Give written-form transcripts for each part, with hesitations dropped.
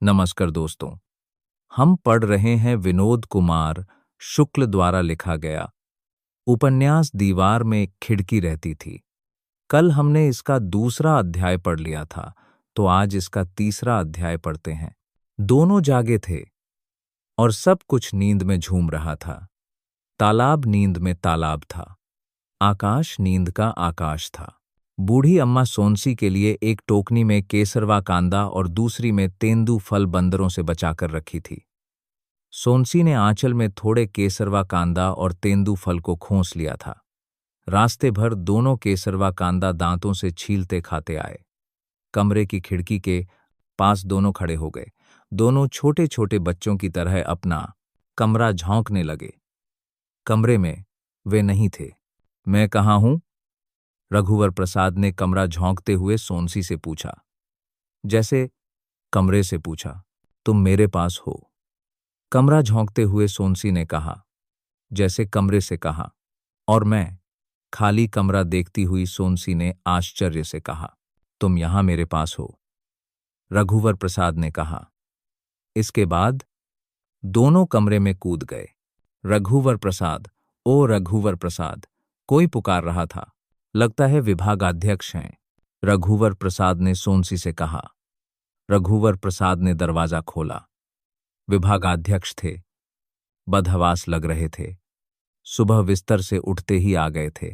नमस्कार दोस्तों। हम पढ़ रहे हैं विनोद कुमार शुक्ल द्वारा लिखा गया उपन्यास दीवार में एक खिड़की रहती थी। कल हमने इसका दूसरा अध्याय पढ़ लिया था, तो आज इसका तीसरा अध्याय पढ़ते हैं। दोनों जागे थे और सब कुछ नींद में झूम रहा था। तालाब नींद में तालाब था, आकाश नींद का आकाश था। बूढ़ी अम्मा सोनसी के लिए एक टोकनी में केसरवा कांदा और दूसरी में तेंदू फल बंदरों से बचाकर रखी थी। सोनसी ने आंचल में थोड़े केसरवा कांदा और तेंदू फल को खोंस लिया था। रास्ते भर दोनों केसरवा कांदा दांतों से छीलते खाते आए। कमरे की खिड़की के पास दोनों खड़े हो गए। दोनों छोटे छोटे बच्चों की तरह अपना कमरा झोंकने लगे। कमरे में वे नहीं थे। मैं कहाँ हूं? रघुवर प्रसाद ने कमरा झोंकते हुए सोनसी से पूछा। जैसे कमरे से पूछा, तुम मेरे पास हो? कमरा झोंकते हुए सोनसी ने कहा। जैसे कमरे से कहा। और मैं? खाली कमरा देखती हुई सोनसी ने आश्चर्य से कहा। तुम यहां मेरे पास हो? रघुवर प्रसाद ने कहा। इसके बाद दोनों कमरे में कूद गए। रघुवर प्रसाद, ओ रघुवर प्रसाद, कोई पुकार रहा था। लगता है विभागाध्यक्ष हैं, रघुवर प्रसाद ने सोनसी से कहा। रघुवर प्रसाद ने दरवाजा खोला। विभागाध्यक्ष थे। बदहवास लग रहे थे। सुबह बिस्तर से उठते ही आ गए थे।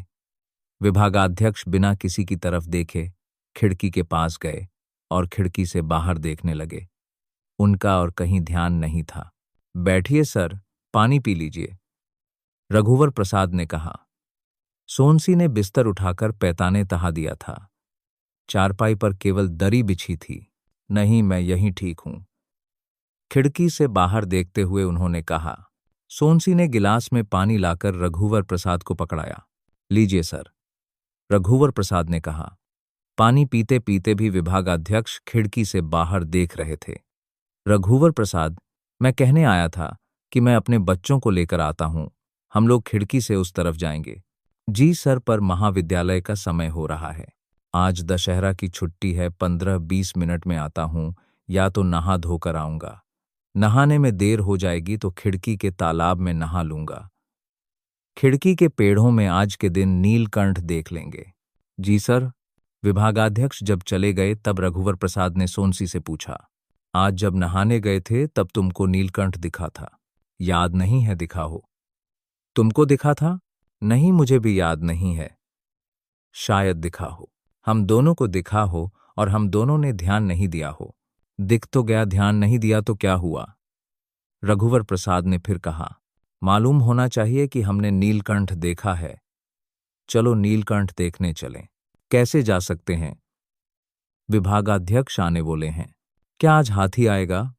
विभागाध्यक्ष बिना किसी की तरफ देखे खिड़की के पास गए और खिड़की से बाहर देखने लगे। उनका और कहीं ध्यान नहीं था। बैठिए सर, पानी पी लीजिए, रघुवर प्रसाद ने कहा। सोनसी ने बिस्तर उठाकर पैताने तहा दिया था। चारपाई पर केवल दरी बिछी थी। नहीं, मैं यहीं ठीक हूं, खिड़की से बाहर देखते हुए उन्होंने कहा। सोनसी ने गिलास में पानी लाकर रघुवर प्रसाद को पकड़ाया। लीजिए सर, रघुवर प्रसाद ने कहा। पानी पीते पीते भी विभागाध्यक्ष खिड़की से बाहर देख रहे थे। रघुवर प्रसाद, मैं कहने आया था कि मैं अपने बच्चों को लेकर आता हूं। हम लोग खिड़की से उस तरफ जाएंगे। जी सर, पर महाविद्यालय का समय हो रहा है। आज दशहरा की छुट्टी है, 15-20 मिनट में आता हूं, या तो नहा धोकर आऊंगा। नहाने में देर हो जाएगी तो खिड़की के तालाब में नहा लूंगा। खिड़की के पेड़ों में आज के दिन नीलकंठ देख लेंगे। जी सर। विभागाध्यक्ष जब चले गए तब रघुवर प्रसाद ने सोनसी से पूछा। आज जब नहाने गए थे तब तुमको नीलकंठ दिखा था, याद नहीं है दिखा हो? तुमको दिखा था? नहीं, मुझे भी याद नहीं है। शायद दिखा हो, हम दोनों को दिखा हो और हम दोनों ने ध्यान नहीं दिया हो। दिख तो गया, ध्यान नहीं दिया तो क्या हुआ? रघुवर प्रसाद ने फिर कहा। मालूम होना चाहिए कि हमने नीलकंठ देखा है। चलो नीलकंठ देखने चलें। कैसे जा सकते हैं? विभागाध्यक्ष आने बोले हैं। क्या आज हाथी आएगा?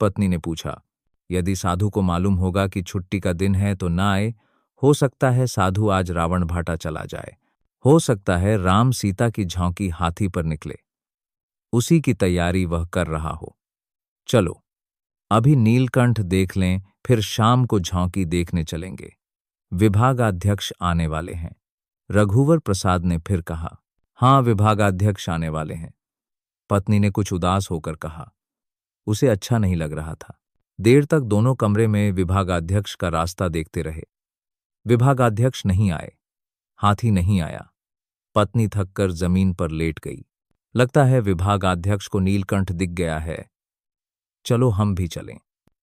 पत्नी ने पूछा। यदि साधु को मालूम होगा कि छुट्टी का दिन है तो ना आए। हो सकता है साधु आज रावण भाटा चला जाए। हो सकता है राम सीता की झांकी हाथी पर निकले, उसी की तैयारी वह कर रहा हो। चलो अभी नीलकंठ देख लें, फिर शाम को झांकी देखने चलेंगे। विभागाध्यक्ष आने वाले हैं, रघुवर प्रसाद ने फिर कहा। हाँ, विभागाध्यक्ष आने वाले हैं, पत्नी ने कुछ उदास होकर कहा। उसे अच्छा नहीं लग रहा था। देर तक दोनों कमरे में विभागाध्यक्ष का रास्ता देखते रहे। विभागाध्यक्ष नहीं आए, हाथी नहीं आया। पत्नी थककर जमीन पर लेट गई। लगता है विभागाध्यक्ष को नीलकंठ दिख गया है। चलो हम भी चलें।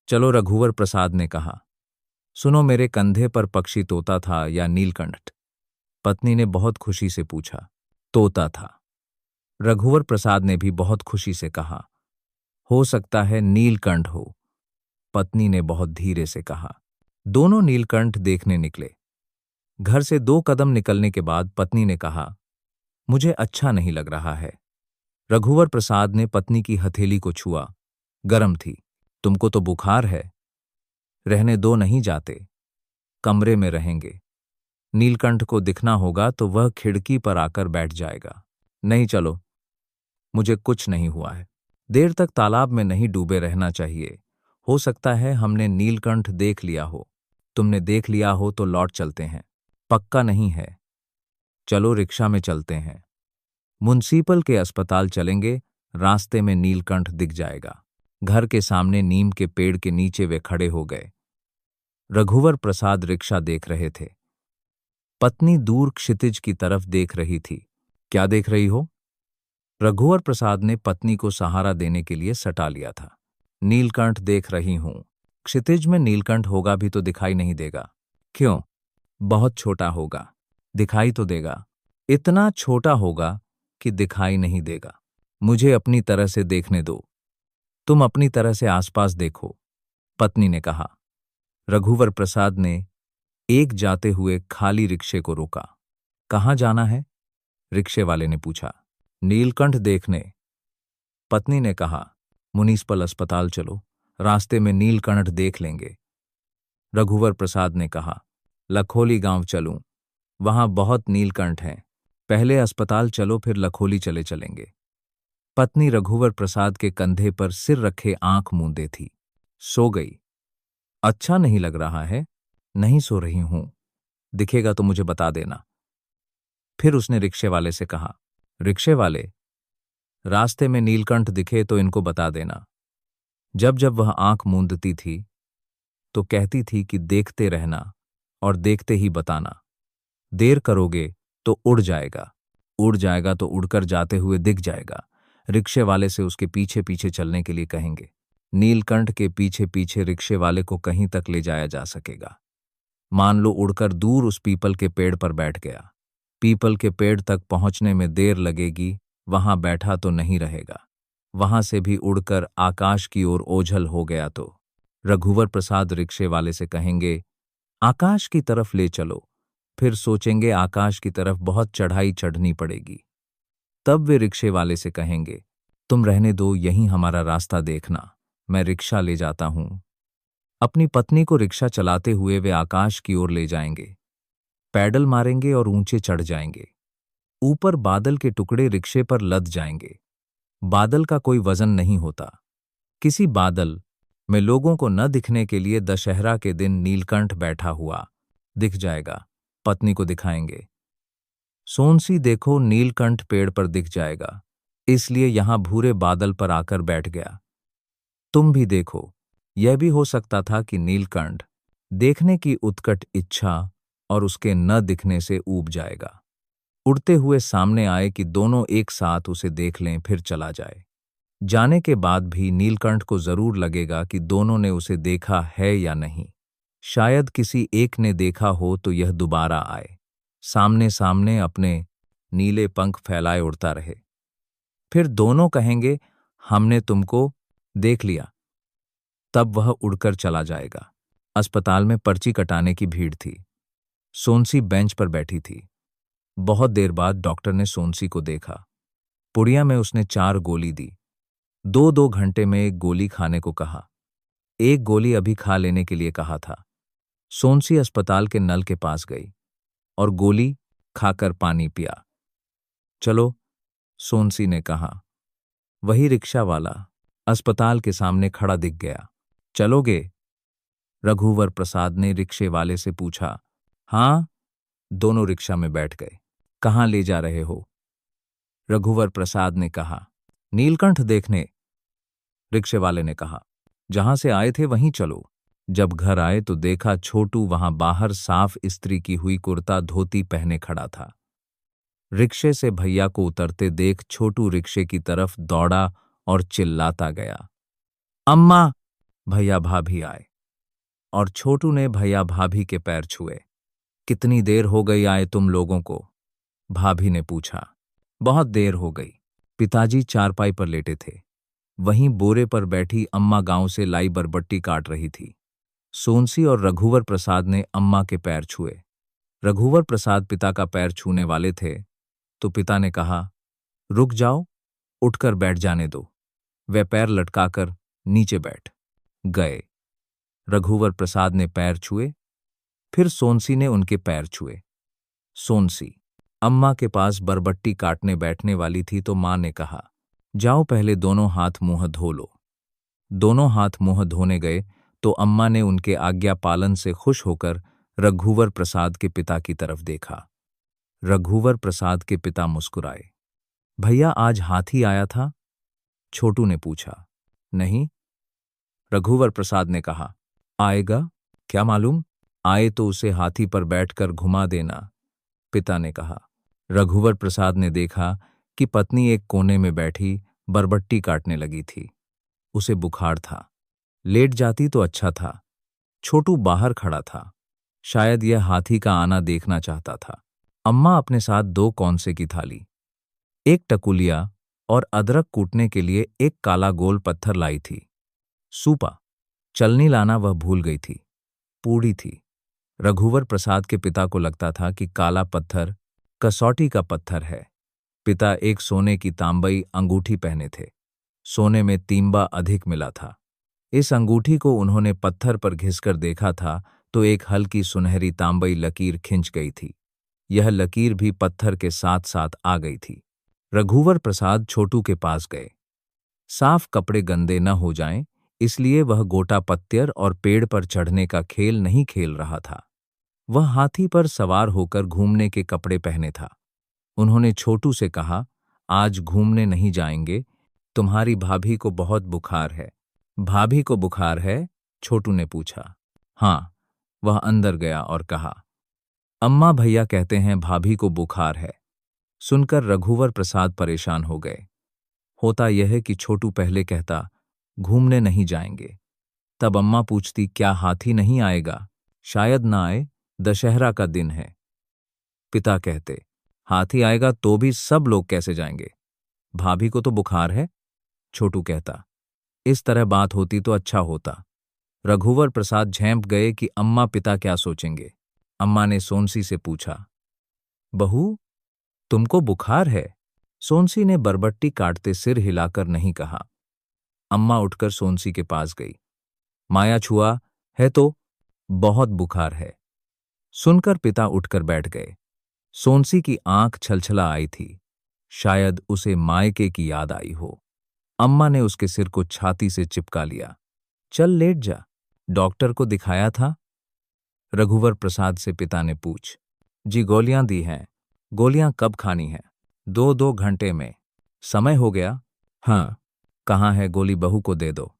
चलो, रघुवर प्रसाद ने कहा। सुनो, मेरे कंधे पर पक्षी तोता था या नीलकंठ? पत्नी ने बहुत खुशी से पूछा। तोता था। रघुवर प्रसाद ने भी बहुत खुशी से कहा। हो सकता है नीलकंठ हो, पत्नी ने बहुत धीरे से कहा। दोनों नीलकंठ देखने निकले। घर से 2 कदम निकलने के बाद पत्नी ने कहा, मुझे अच्छा नहीं लग रहा है। रघुवर प्रसाद ने पत्नी की हथेली को छुआ। गर्म थी। तुमको तो बुखार है। रहने दो, नहीं जाते, कमरे में रहेंगे। नीलकंठ को दिखना होगा तो वह खिड़की पर आकर बैठ जाएगा। नहीं, चलो, मुझे कुछ नहीं हुआ है। देर तक तालाब में नहीं डूबे रहना चाहिए। हो सकता है हमने नीलकंठ देख लिया हो। तुमने देख लिया हो तो लौट चलते हैं। पक्का नहीं है। चलो रिक्शा में चलते हैं। म्युनिसिपल के अस्पताल चलेंगे, रास्ते में नीलकंठ दिख जाएगा। घर के सामने नीम के पेड़ के नीचे वे खड़े हो गए। रघुवर प्रसाद रिक्शा देख रहे थे। पत्नी दूर क्षितिज की तरफ देख रही थी। क्या देख रही हो? रघुवर प्रसाद ने पत्नी को सहारा देने के लिए सटा लिया था। नीलकंठ देख रही हूं। क्षितिज में नीलकंठ होगा भी तो दिखाई नहीं देगा। क्यों? बहुत छोटा होगा। दिखाई तो देगा। इतना छोटा होगा कि दिखाई नहीं देगा। मुझे अपनी तरह से देखने दो। तुम अपनी तरह से आसपास देखो, पत्नी ने कहा। रघुवर प्रसाद ने एक जाते हुए खाली रिक्शे को रोका। कहाँ जाना है? रिक्शे वाले ने पूछा। नीलकंठ देखने। पत्नी ने कहा। म्युनिसिपल अस्पताल चलो, रास्ते में नीलकंठ देख लेंगे। रघुवर प्रसाद ने कहा। लखोली गांव चलूं, वहां बहुत नीलकंठ हैं। पहले अस्पताल चलो, फिर लखोली चले चलेंगे। पत्नी रघुवर प्रसाद के कंधे पर सिर रखे आंख मूंदे थी। सो गई। अच्छा नहीं लग रहा है? नहीं सो रही हूं। दिखेगा तो मुझे बता देना। फिर उसने रिक्शे वाले से कहा। रिक्शे वाले, रास्ते में नीलकंठ दिखे तो इनको बता देना। जब जब वह आंख मूंदती थी तो कहती थी कि देखते रहना और देखते ही बताना। देर करोगे तो उड़ जाएगा, उड़ जाएगा तो उड़कर जाते हुए दिख जाएगा। रिक्शे वाले से उसके पीछे पीछे चलने के लिए कहेंगे। नीलकंठ के पीछे पीछे रिक्शे वाले को कहीं तक ले जाया जा सकेगा। मान लो उड़कर दूर उस पीपल के पेड़ पर बैठ गया। पीपल के पेड़ तक पहुंचने में देर लगेगी, वहां बैठा तो नहीं रहेगा। वहां से भी उड़कर आकाश की ओर ओझल हो गया तो रघुवर प्रसाद रिक्शे वाले से कहेंगे, आकाश की तरफ ले चलो। फिर सोचेंगे आकाश की तरफ बहुत चढ़ाई चढ़नी पड़ेगी। तब वे रिक्शे वाले से कहेंगे, तुम रहने दो, यहीं हमारा रास्ता देखना, मैं रिक्शा ले जाता हूं। अपनी पत्नी को रिक्शा चलाते हुए वे आकाश की ओर ले जाएंगे। पैडल मारेंगे और ऊंचे चढ़ जाएंगे। ऊपर बादल के टुकड़े रिक्शे पर लद जाएंगे। बादल का कोई वजन नहीं होता। किसी बादल में लोगों को न दिखने के लिए दशहरा के दिन नीलकंठ बैठा हुआ दिख जाएगा। पत्नी को दिखाएंगे, सोनसी देखो, नीलकंठ पेड़ पर दिख जाएगा, इसलिए यहां भूरे बादल पर आकर बैठ गया। तुम भी देखो। यह भी हो सकता था कि नीलकंठ देखने की उत्कट इच्छा और उसके न दिखने से ऊब जाएगा। उड़ते हुए सामने आए कि दोनों एक साथ उसे देख लें, फिर चला जाए। जाने के बाद भी नीलकंठ को जरूर लगेगा कि दोनों ने उसे देखा है या नहीं। शायद किसी एक ने देखा हो तो यह दोबारा आए, सामने सामने अपने नीले पंख फैलाए उड़ता रहे। फिर दोनों कहेंगे, हमने तुमको देख लिया। तब वह उड़कर चला जाएगा। अस्पताल में पर्ची कटाने की भीड़ थी। सोनसी बेंच पर बैठी थी। बहुत देर बाद डॉक्टर ने सोनसी को देखा। पुड़िया में उसने 4 गोली दी। 2-2 घंटे में एक गोली खाने को कहा। एक गोली अभी खा लेने के लिए कहा था। सोनसी अस्पताल के नल के पास गई और गोली खाकर पानी पिया। चलो, सोनसी ने कहा। वही रिक्शा वाला अस्पताल के सामने खड़ा दिख गया। चलोगे? रघुवर प्रसाद ने रिक्शे वाले से पूछा। हाँ। दोनों रिक्शा में बैठ गए। कहाँ ले जा रहे हो? रघुवर प्रसाद ने कहा। नीलकंठ देखने। रिक्शे वाले ने कहा, जहां से आए थे वहीं चलो। जब घर आए तो देखा छोटू वहां बाहर साफ इस्त्री की हुई कुर्ता धोती पहने खड़ा था। रिक्शे से भैया को उतरते देख छोटू रिक्शे की तरफ दौड़ा और चिल्लाता गया, अम्मा! भैया भाभी आए और छोटू ने भैया भाभी के पैर छुए। कितनी देर हो गई आए तुम लोगों को? भाभी ने पूछा। बहुत देर हो गई। पिताजी चारपाई पर लेटे थे। वहीं बोरे पर बैठी अम्मा गांव से लाई बरबट्टी काट रही थी। सोनसी और रघुवर प्रसाद ने अम्मा के पैर छुए। रघुवर प्रसाद पिता का पैर छूने वाले थे तो पिता ने कहा, रुक जाओ, उठकर बैठ जाने दो। वे पैर लटकाकर नीचे बैठ गए। रघुवर प्रसाद ने पैर छुए, फिर सोनसी ने उनके पैर छुए। सोनसी अम्मा के पास बरबट्टी काटने बैठने वाली थी तो मां ने कहा, जाओ पहले दोनों हाथ मुंह धो लो। दोनों हाथ मुंह धोने गए तो अम्मा ने उनके आज्ञा पालन से खुश होकर रघुवर प्रसाद के पिता की तरफ देखा। रघुवर प्रसाद के पिता मुस्कुराए। भैया आज हाथी आया था? छोटू ने पूछा। नहीं, रघुवर प्रसाद ने कहा। आएगा? क्या मालूम, आए तो उसे हाथी पर बैठकर घुमा देना, पिता ने कहा। रघुवर प्रसाद ने देखा कि पत्नी एक कोने में बैठी बरबट्टी काटने लगी थी। उसे बुखार था। लेट जाती तो अच्छा था। छोटू बाहर खड़ा था। शायद यह हाथी का आना देखना चाहता था। अम्मा अपने साथ 2 कौनसे की थाली, एक टकुलिया और अदरक कूटने के लिए एक काला गोल पत्थर लाई थी। सूपा, चलनी लाना वह भूल गई थी। पूड़ी थी। रघुवर प्रसाद के पिता को लगता था कि काला पत्थर कसौटी का पत्थर है। पिता एक सोने की तांबई अंगूठी पहने थे। सोने में तींबा अधिक मिला था। इस अंगूठी को उन्होंने पत्थर पर घिसकर देखा था तो एक हल्की सुनहरी तांबई लकीर खिंच गई थी। यह लकीर भी पत्थर के साथ साथ आ गई थी। रघुवर प्रसाद छोटू के पास गए। साफ कपड़े गंदे न हो जाएं, इसलिए वह गोटा पत्यर और पेड़ पर चढ़ने का खेल नहीं खेल रहा था। वह हाथी पर सवार होकर घूमने के कपड़े पहने था। उन्होंने छोटू से कहा, आज घूमने नहीं जाएंगे, तुम्हारी भाभी को बहुत बुखार है। भाभी को बुखार है? छोटू ने पूछा। हाँ। वह अंदर गया और कहा, अम्मा भैया कहते हैं भाभी को बुखार है। सुनकर रघुवर प्रसाद परेशान हो गए। होता यह है कि छोटू पहले कहता, घूमने नहीं जाएंगे। तब अम्मा पूछती, क्या हाथी नहीं आएगा? शायद ना आए, दशहरा का दिन है। पिता कहते, हाथी आएगा तो भी सब लोग कैसे जाएंगे? भाभी को तो बुखार है। छोटू कहता, इस तरह बात होती तो अच्छा होता। रघुवर प्रसाद झेंप गए कि अम्मा पिता क्या सोचेंगे। अम्मा ने सोनसी से पूछा, बहू, तुमको बुखार है? सोनसी ने बरबट्टी काटते सिर हिलाकर नहीं कहा। अम्मा उठकर सोनसी के पास गई। माया छुआ है तो बहुत बुखार है। सुनकर पिता उठकर बैठ गए। सोनसी की आंख छलछला आई थी। शायद उसे मायके की याद आई हो। अम्मा ने उसके सिर को छाती से चिपका लिया। चल लेट जा, डॉक्टर को दिखाया था? रघुवर प्रसाद से पिता ने पूछ। जी गोलियां दी हैं। गोलियां कब खानी हैं? 2-2 घंटे में। समय हो गया? हाँ। कहाँ है गोली? बहू को दे दो।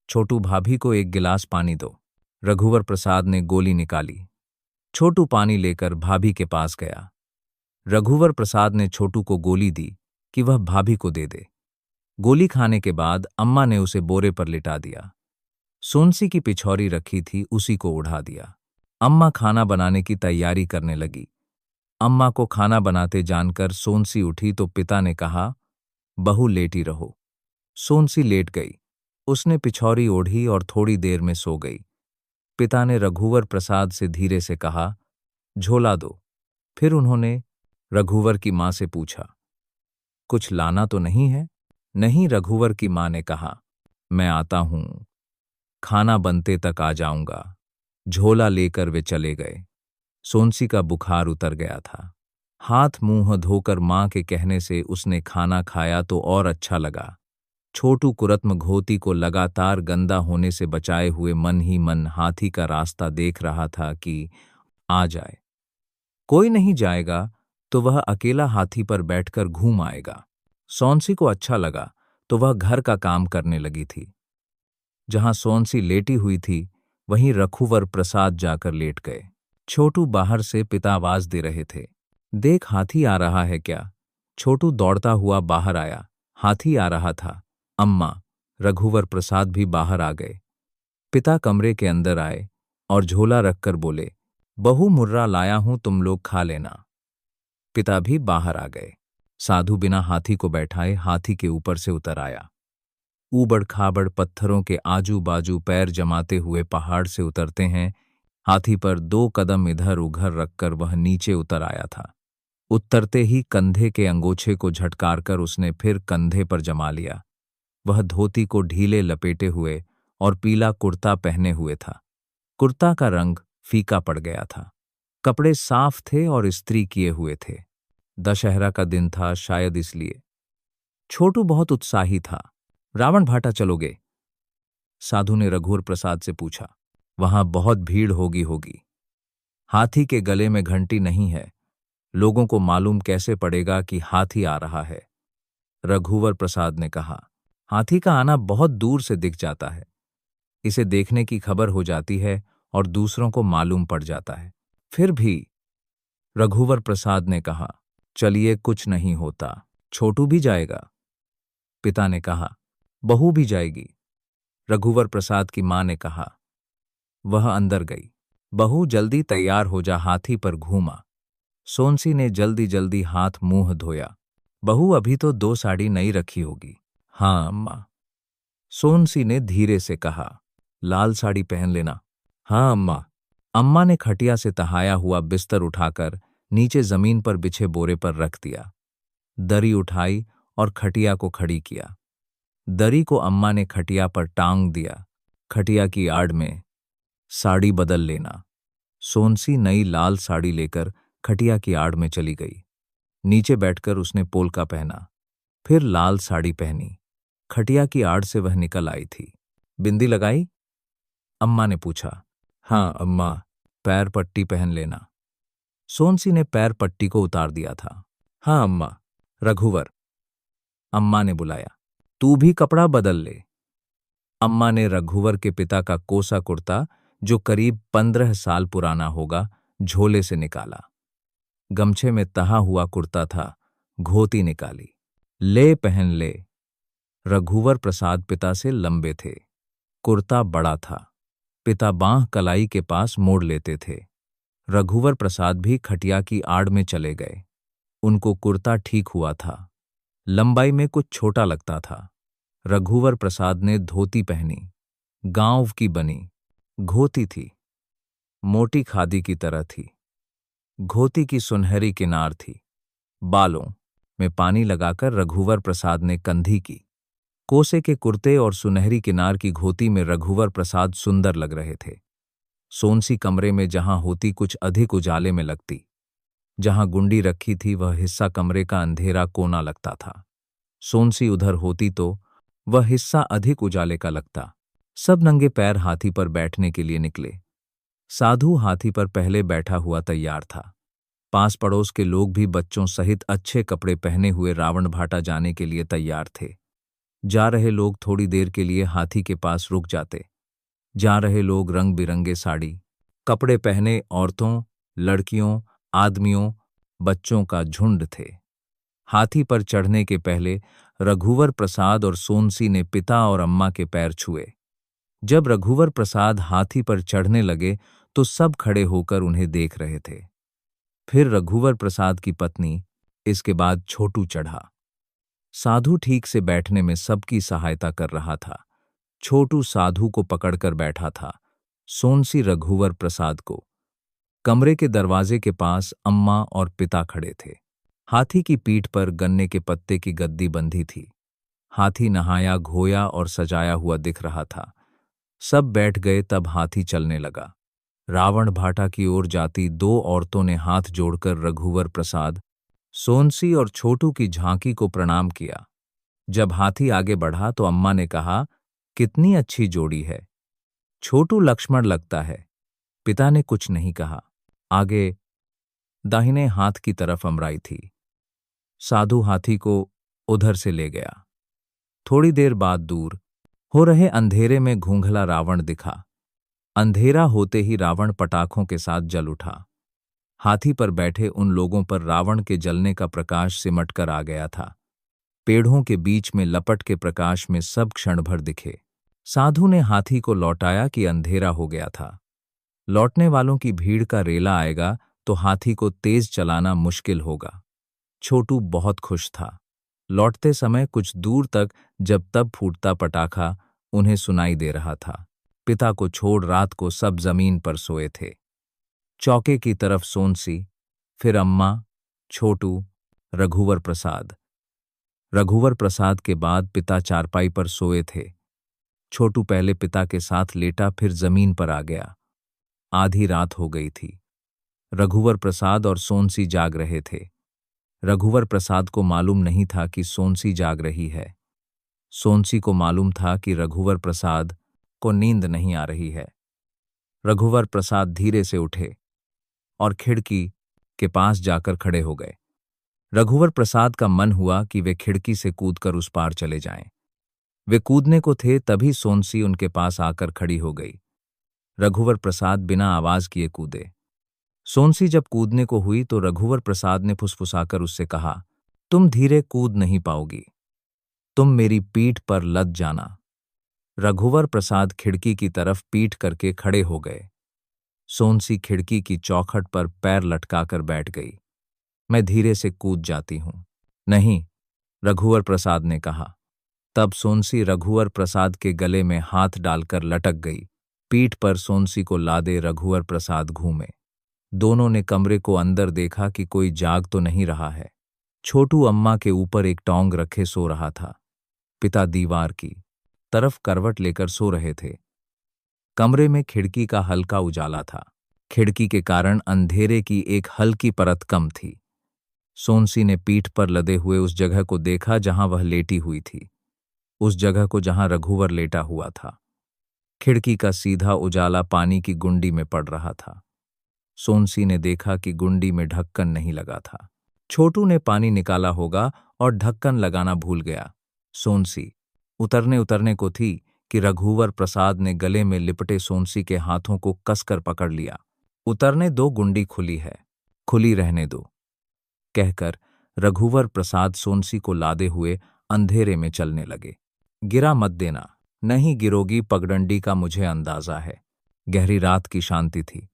छोटू, भाभी को एक गिलास पानी दो। रघुवर प्रसाद ने गोली निकाली। छोटू पानी लेकर भाभी के पास गया। रघुवर प्रसाद ने छोटू को गोली दी कि वह भाभी को दे दे। गोली खाने के बाद अम्मा ने उसे बोरे पर लिटा दिया। सोनसी की पिछौरी रखी थी, उसी को उड़ा दिया। अम्मा खाना बनाने की तैयारी करने लगी। अम्मा को खाना बनाते जानकर सोनसी उठी तो पिता ने कहा, बहू लेटी रहो। सोनसी लेट गई। उसने पिछौरी ओढ़ी और थोड़ी देर में सो गई। पिता ने रघुवर प्रसाद से धीरे से कहा, झोला दो। फिर उन्होंने रघुवर की मां से पूछा, कुछ लाना तो नहीं है? नहीं, रघुवर की मां ने कहा, मैं आता हूं, खाना बनते तक आ जाऊंगा। झोला लेकर वे चले गए। सोनसी का बुखार उतर गया था। हाथ मुंह धोकर मां के कहने से उसने खाना खाया तो और अच्छा लगा। छोटू कुरत्म घोती को लगातार गंदा होने से बचाए हुए मन ही मन हाथी का रास्ता देख रहा था कि आ जाए। कोई नहीं जाएगा तो वह अकेला हाथी पर बैठकर घूम आएगा। सोनसी को अच्छा लगा तो वह घर का काम करने लगी थी। जहां सोनसी लेटी हुई थी वहीं रघुवर प्रसाद जाकर लेट गए। छोटू बाहर से पिता आवाज दे रहे थे, देख हाथी आ रहा है क्या? छोटू दौड़ता हुआ बाहर आया। हाथी आ रहा था। अम्मा, रघुवर प्रसाद भी बाहर आ गए। पिता कमरे के अंदर आए और झोला रखकर बोले, बहू मुर्रा लाया हूं, तुम लोग खा लेना। पिता भी बाहर आ गए। साधु बिना हाथी को बैठाए हाथी के ऊपर से उतर आया। ऊबड़ खाबड़ पत्थरों के आजू बाजू पैर जमाते हुए पहाड़ से उतरते हैं, हाथी पर 2 कदम इधर उधर रखकर वह नीचे उतर आया था। उतरते ही कंधे के अंगोछे को झटकार कर उसने फिर कंधे पर जमा लिया। वह धोती को ढीले लपेटे हुए और पीला कुर्ता पहने हुए था। कुर्ता का रंग फीका पड़ गया था। कपड़े साफ थे और इस्त्री किए हुए थे। दशहरा का दिन था, शायद इसलिए। छोटू बहुत उत्साही था। रावण भाटा चलोगे? साधु ने रघुवर प्रसाद से पूछा। वहां बहुत भीड़ होगी। हाथी के गले में घंटी नहीं है, लोगों को मालूम कैसे पड़ेगा कि हाथी आ रहा है? रघुवर प्रसाद ने कहा, हाथी का आना बहुत दूर से दिख जाता है। इसे देखने की खबर हो जाती है और दूसरों को मालूम पड़ जाता है। फिर भी रघुवर प्रसाद ने कहा, चलिए कुछ नहीं होता, छोटू भी जाएगा। पिता ने कहा, बहू भी जाएगी। रघुवर प्रसाद की मां ने कहा। वह अंदर गई। बहू जल्दी तैयार हो जा, हाथी पर घूमा। सोनसी ने जल्दी जल्दी हाथ मुंह धोया। बहू अभी तो 2 साड़ी नई रखी होगी। हाँ अम्मा, सोनसी ने धीरे से कहा। लाल साड़ी पहन लेना। हाँ अम्मा। अम्मा ने खटिया से तहाया हुआ बिस्तर उठाकर नीचे जमीन पर बिछे बोरे पर रख दिया। दरी उठाई और खटिया को खड़ी किया। दरी को अम्मा ने खटिया पर टांग दिया। खटिया की आड़ में साड़ी बदल लेना। सोनसी नई लाल साड़ी लेकर खटिया की आड़ में चली गई। नीचे बैठकर उसने पोलका पहना, फिर लाल साड़ी पहनी। खटिया की आड़ से वह निकल आई थी। बिंदी लगाई? अम्मा ने पूछा। हाँ अम्मा। पैर पट्टी पहन लेना। सोनसी ने पैर पट्टी को उतार दिया था। हाँ अम्मा। रघुवर, अम्मा ने बुलाया, तू भी कपड़ा बदल ले। अम्मा ने रघुवर के पिता का कोसा कुर्ता, जो करीब 15 साल पुराना होगा, झोले से निकाला। गमछे में तहा हुआ कुर्ता था, घोती निकाली। ले पहन ले। रघुवर प्रसाद पिता से लंबे थे। कुर्ता बड़ा था। पिता बांह कलाई के पास मोड़ लेते थे। रघुवर प्रसाद भी खटिया की आड़ में चले गए। उनको कुर्ता ठीक हुआ था, लंबाई में कुछ छोटा लगता था। रघुवर प्रसाद ने धोती पहनी, गांव की बनी घोती थी, मोटी खादी की तरह थी। घोती की सुनहरी किनार थी। बालों में पानी लगाकर रघुवर प्रसाद ने कंधी की। कोसे के कुर्ते और सुनहरी किनार की घोती में रघुवर प्रसाद सुंदर लग रहे थे। सोनसी कमरे में जहां होती कुछ अधिक उजाले में लगती। जहां गुंडी रखी थी वह हिस्सा कमरे का अंधेरा कोना लगता था। सोनसी उधर होती तो वह हिस्सा अधिक उजाले का लगता। सब नंगे पैर हाथी पर बैठने के लिए निकले। साधु हाथी पर पहले बैठा हुआ तैयार था। पास पड़ोस के लोग भी बच्चों सहित अच्छे कपड़े पहने हुए रावण भाटा जाने के लिए तैयार थे। जा रहे लोग थोड़ी देर के लिए हाथी के पास रुक जाते। जा रहे लोग रंग बिरंगे साड़ी कपड़े पहने औरतों, लड़कियों, आदमियों, बच्चों का झुंड थे। हाथी पर चढ़ने के पहले रघुवर प्रसाद और सोनसी ने पिता और अम्मा के पैर छुए। जब रघुवर प्रसाद हाथी पर चढ़ने लगे तो सब खड़े होकर उन्हें देख रहे थे। फिर रघुवर प्रसाद की पत्नी, इसके बाद छोटू चढ़ा। साधु ठीक से बैठने में सबकी सहायता कर रहा था। छोटू साधु को पकड़कर बैठा था, सोनसी रघुवर प्रसाद को। कमरे के दरवाजे के पास अम्मा और पिता खड़े थे। हाथी की पीठ पर गन्ने के पत्ते की गद्दी बंधी थी। हाथी नहाया घोया और सजाया हुआ दिख रहा था। सब बैठ गए तब हाथी चलने लगा। रावण भाटा की ओर जाती 2 औरतों ने हाथ जोड़कर रघुवर प्रसाद, सोनसी और छोटू की झांकी को प्रणाम किया। जब हाथी आगे बढ़ा तो अम्मा ने कहा, कितनी अच्छी जोड़ी है। छोटू लक्ष्मण लगता है। पिता ने कुछ नहीं कहा। आगे दाहिने हाथ की तरफ अमराई थी। साधु हाथी को उधर से ले गया। थोड़ी देर बाद दूर हो रहे अंधेरे में घूंघला रावण दिखा। अंधेरा होते ही रावण पटाखों के साथ जल उठा। हाथी पर बैठे उन लोगों पर रावण के जलने का प्रकाश सिमट कर आ गया था। पेड़ों के बीच में लपट के प्रकाश में सब क्षण भर दिखे। साधु ने हाथी को लौटाया कि अंधेरा हो गया था। लौटने वालों की भीड़ का रेला आएगा तो हाथी को तेज चलाना मुश्किल होगा। छोटू बहुत खुश था। लौटते समय कुछ दूर तक जब तब फूटता पटाखा उन्हें सुनाई दे रहा था। पिता को छोड़ रात को सब जमीन पर सोए थे। चौके की तरफ सोनसी, फिर अम्मा, छोटू, रघुवर प्रसाद। रघुवर प्रसाद के बाद पिता चारपाई पर सोए थे। छोटू पहले पिता के साथ लेटा, फिर जमीन पर आ गया। आधी रात हो गई थी। रघुवर प्रसाद और सोनसी जाग रहे थे। रघुवर प्रसाद को मालूम नहीं था कि सोनसी जाग रही है। सोनसी को मालूम था कि रघुवर प्रसाद को नींद नहीं आ रही है। रघुवर प्रसाद धीरे से उठे और खिड़की के पास जाकर खड़े हो गए। रघुवर प्रसाद का मन हुआ कि वे खिड़की से कूदकर उस पार चले जाएं। वे कूदने को थे, तभी सोनसी उनके पास आकर खड़ी हो गई। रघुवर प्रसाद बिना आवाज किए कूदे। सोनसी जब कूदने को हुई तो रघुवर प्रसाद ने फुसफुसाकर उससे कहा, तुम धीरे कूद नहीं पाओगी, तुम मेरी पीठ पर लद जाना। रघुवर प्रसाद खिड़की की तरफ पीठ करके खड़े हो गए। सोनसी खिड़की की चौखट पर पैर लटकाकर बैठ गई। मैं धीरे से कूद जाती हूं। नहीं, रघुवर प्रसाद ने कहा। तब सोनसी रघुवर प्रसाद के गले में हाथ डालकर लटक गई। पीठ पर सोनसी को लादे रघुवर प्रसाद घूमे। दोनों ने कमरे को अंदर देखा कि कोई जाग तो नहीं रहा है। छोटू अम्मा के ऊपर एक टोंग रखे सो रहा था। पिता दीवार की तरफ करवट लेकर सो रहे थे। कमरे में खिड़की का हल्का उजाला था। खिड़की के कारण अंधेरे की एक हल्की परत कम थी। सोनसी ने पीठ पर लदे हुए उस जगह को देखा जहां वह लेटी हुई थी, उस जगह को जहां रघुवर लेटा हुआ था। खिड़की का सीधा उजाला पानी की गुंडी में पड़ रहा था। सोनसी ने देखा कि गुंडी में ढक्कन नहीं लगा था। छोटू ने पानी निकाला होगा और ढक्कन लगाना भूल गया। सोनसी उतरने उतरने को थी कि रघुवर प्रसाद ने गले में लिपटे सोनसी के हाथों को कसकर पकड़ लिया। उतरने दो, गुंडी खुली है, खुली रहने दो, कहकर रघुवर प्रसाद सोनसी को लादे हुए अंधेरे में चलने लगे। गिरा मत देना, नहीं गिरोगी पगडंडी का मुझे अंदाजा है। गहरी रात की शांति थी।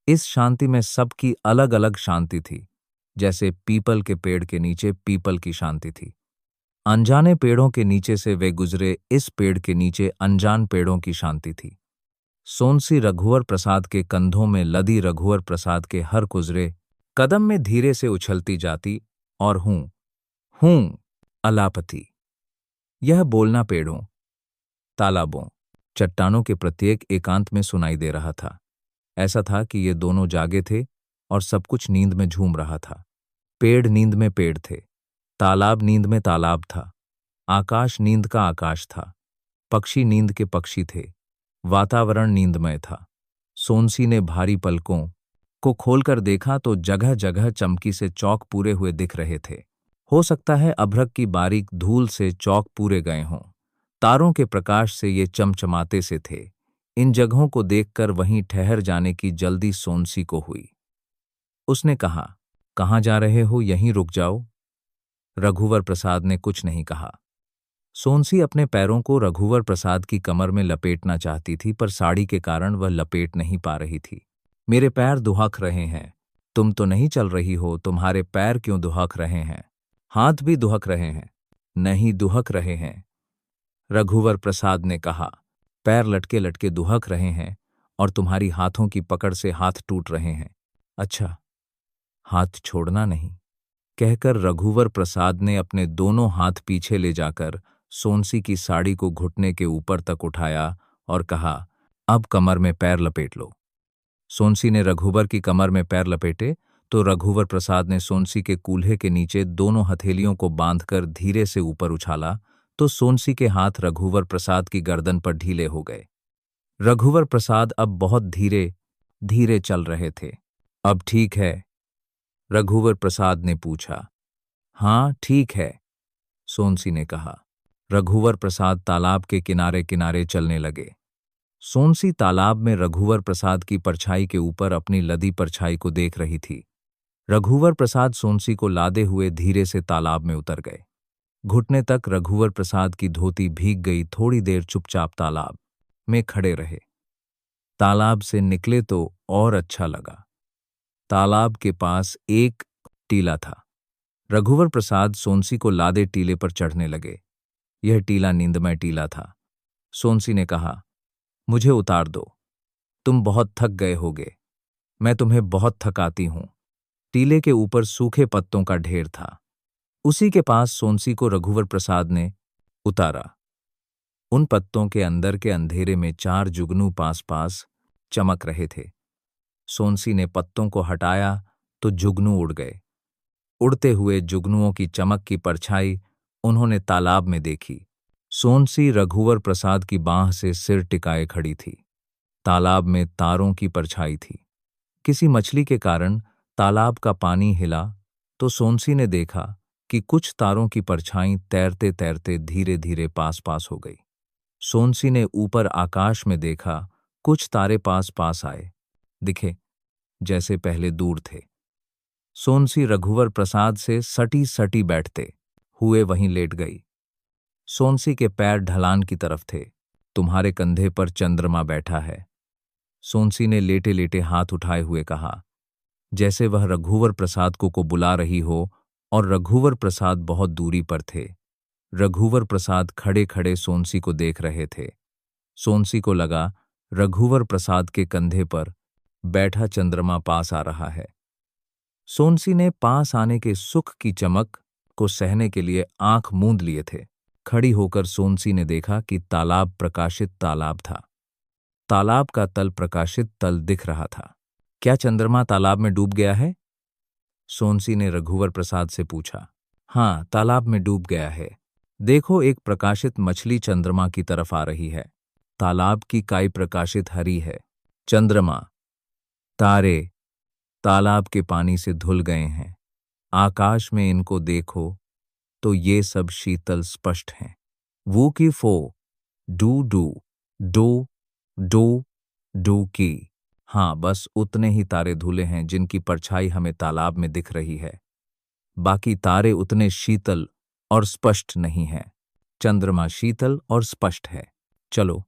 इस शांति में सबकी अलग अलग शांति थी। जैसे पीपल के पेड़ के नीचे पीपल की शांति थी। अनजाने पेड़ों के नीचे से वे गुजरे, इस पेड़ के नीचे अनजान पेड़ों की शांति थी। सोनसी रघुवर प्रसाद के कंधों में लदी रघुवर प्रसाद के हर गुजरे कदम में धीरे से उछलती जाती और हूं अलापति। यह बोलना पेड़ों, तालाबों, चट्टानों के प्रत्येक एकांत में सुनाई दे रहा था। ऐसा था कि ये दोनों जागे थे और सब कुछ नींद में झूम रहा था। पेड़ नींद में पेड़ थे, तालाब नींद में तालाब था, आकाश नींद का आकाश था, पक्षी नींद के पक्षी थे, वातावरण नींदमय था। सोनसी ने भारी पलकों को खोलकर देखा तो जगह जगह चमकी से चौक पूरे हुए दिख रहे थे। हो सकता है अभ्रक की बारीक धूल से चौक पूरे गए हों। तारों के प्रकाश से ये चमचमाते से थे। इन जगहों को देखकर वहीं ठहर जाने की जल्दी सोनसी को हुई। उसने कहा, कहाँ जा रहे हो, यहीं रुक जाओ। रघुवर प्रसाद ने कुछ नहीं कहा। सोनसी अपने पैरों को रघुवर प्रसाद की कमर में लपेटना चाहती थी, पर साड़ी के कारण वह लपेट नहीं पा रही थी। मेरे पैर दुहक रहे हैं। तुम तो नहीं चल रही हो, तुम्हारे पैर क्यों दुहक रहे हैं? हाथ भी दुहक रहे हैं। नहीं दुहक रहे हैं, रघुवर प्रसाद ने कहा। पैर लटके लटके दुहक रहे हैं और तुम्हारी हाथों की पकड़ से हाथ टूट रहे हैं। अच्छा, हाथ छोड़ना नहीं, कहकर रघुवर प्रसाद ने अपने दोनों हाथ पीछे ले जाकर सोनसी की साड़ी को घुटने के ऊपर तक उठाया और कहा, अब कमर में पैर लपेट लो। सोनसी ने रघुवर की कमर में पैर लपेटे तो रघुवर प्रसाद ने सोनसी के कूल्हे के नीचे दोनों हथेलियों को बांधकर धीरे से ऊपर उछाला तो सोनसी के हाथ रघुवर प्रसाद की गर्दन पर ढीले हो गए। रघुवर प्रसाद अब बहुत धीरे धीरे चल रहे थे। अब ठीक है? रघुवर प्रसाद ने पूछा। हाँ ठीक है, सोनसी ने कहा। रघुवर प्रसाद तालाब के किनारे किनारे चलने लगे। सोनसी तालाब में रघुवर प्रसाद की परछाई के ऊपर अपनी लदी परछाई को देख रही थी। रघुवर प्रसाद सोनसी को लादे हुए धीरे से तालाब में उतर गए। घुटने तक रघुवर प्रसाद की धोती भीग गई। थोड़ी देर चुपचाप तालाब में खड़े रहे। तालाब से निकले तो और अच्छा लगा। तालाब के पास एक टीला था। रघुवर प्रसाद सोनसी को लादे टीले पर चढ़ने लगे। यह टीला नींदमय टीला था। सोनसी ने कहा, मुझे उतार दो, तुम बहुत थक गए होगे, मैं तुम्हें बहुत थकाती हूं। टीले के ऊपर सूखे पत्तों का ढेर था। उसी के पास सोनसी को रघुवर प्रसाद ने उतारा। उन पत्तों के अंदर के अंधेरे में 4 जुगनू पास पास चमक रहे थे। सोनसी ने पत्तों को हटाया तो जुगनू उड़ गए। उड़ते हुए जुगनुओं की चमक की परछाई उन्होंने तालाब में देखी। सोनसी रघुवर प्रसाद की बांह से सिर टिकाए खड़ी थी। तालाब में तारों की परछाई थी। किसी मछली के कारण तालाब का पानी हिला तो सोनसी ने देखा कि कुछ तारों की परछाई तैरते तैरते धीरे धीरे पास पास हो गई। सोनसी ने ऊपर आकाश में देखा, कुछ तारे पास पास आए, दिखे जैसे पहले दूर थे। सोनसी रघुवर प्रसाद से सटी सटी बैठते हुए वहीं लेट गई। सोनसी के पैर ढलान की तरफ थे। तुम्हारे कंधे पर चंद्रमा बैठा है, सोनसी ने लेटे लेटे हाथ उठाए हुए कहा, जैसे वह रघुवर प्रसाद को बुला रही हो, और रघुवर प्रसाद बहुत दूरी पर थे। रघुवर प्रसाद खड़े खड़े सोनसी को देख रहे थे। सोनसी को लगा रघुवर प्रसाद के कंधे पर बैठा चंद्रमा पास आ रहा है। सोनसी ने पास आने के सुख की चमक को सहने के लिए आंख मूंद लिए थे। खड़ी होकर सोनसी ने देखा कि तालाब प्रकाशित तालाब था। तालाब का तल प्रकाशित तल दिख रहा था। क्या चंद्रमा तालाब में डूब गया है? सोनसी ने रघुवर प्रसाद से पूछा। हाँ, तालाब में डूब गया है। देखो, एक प्रकाशित मछली चंद्रमा की तरफ आ रही है। तालाब की काई प्रकाशित हरी है। चंद्रमा, तारे तालाब के पानी से धुल गए हैं। आकाश में इनको देखो तो ये सब शीतल स्पष्ट हैं। वो की फो, डू डू, डो डो डू की। हाँ, बस उतने ही तारे धुले हैं जिनकी परछाई हमें तालाब में दिख रही है। बाकी तारे उतने शीतल और स्पष्ट नहीं हैं। चंद्रमा शीतल और स्पष्ट है। चलो,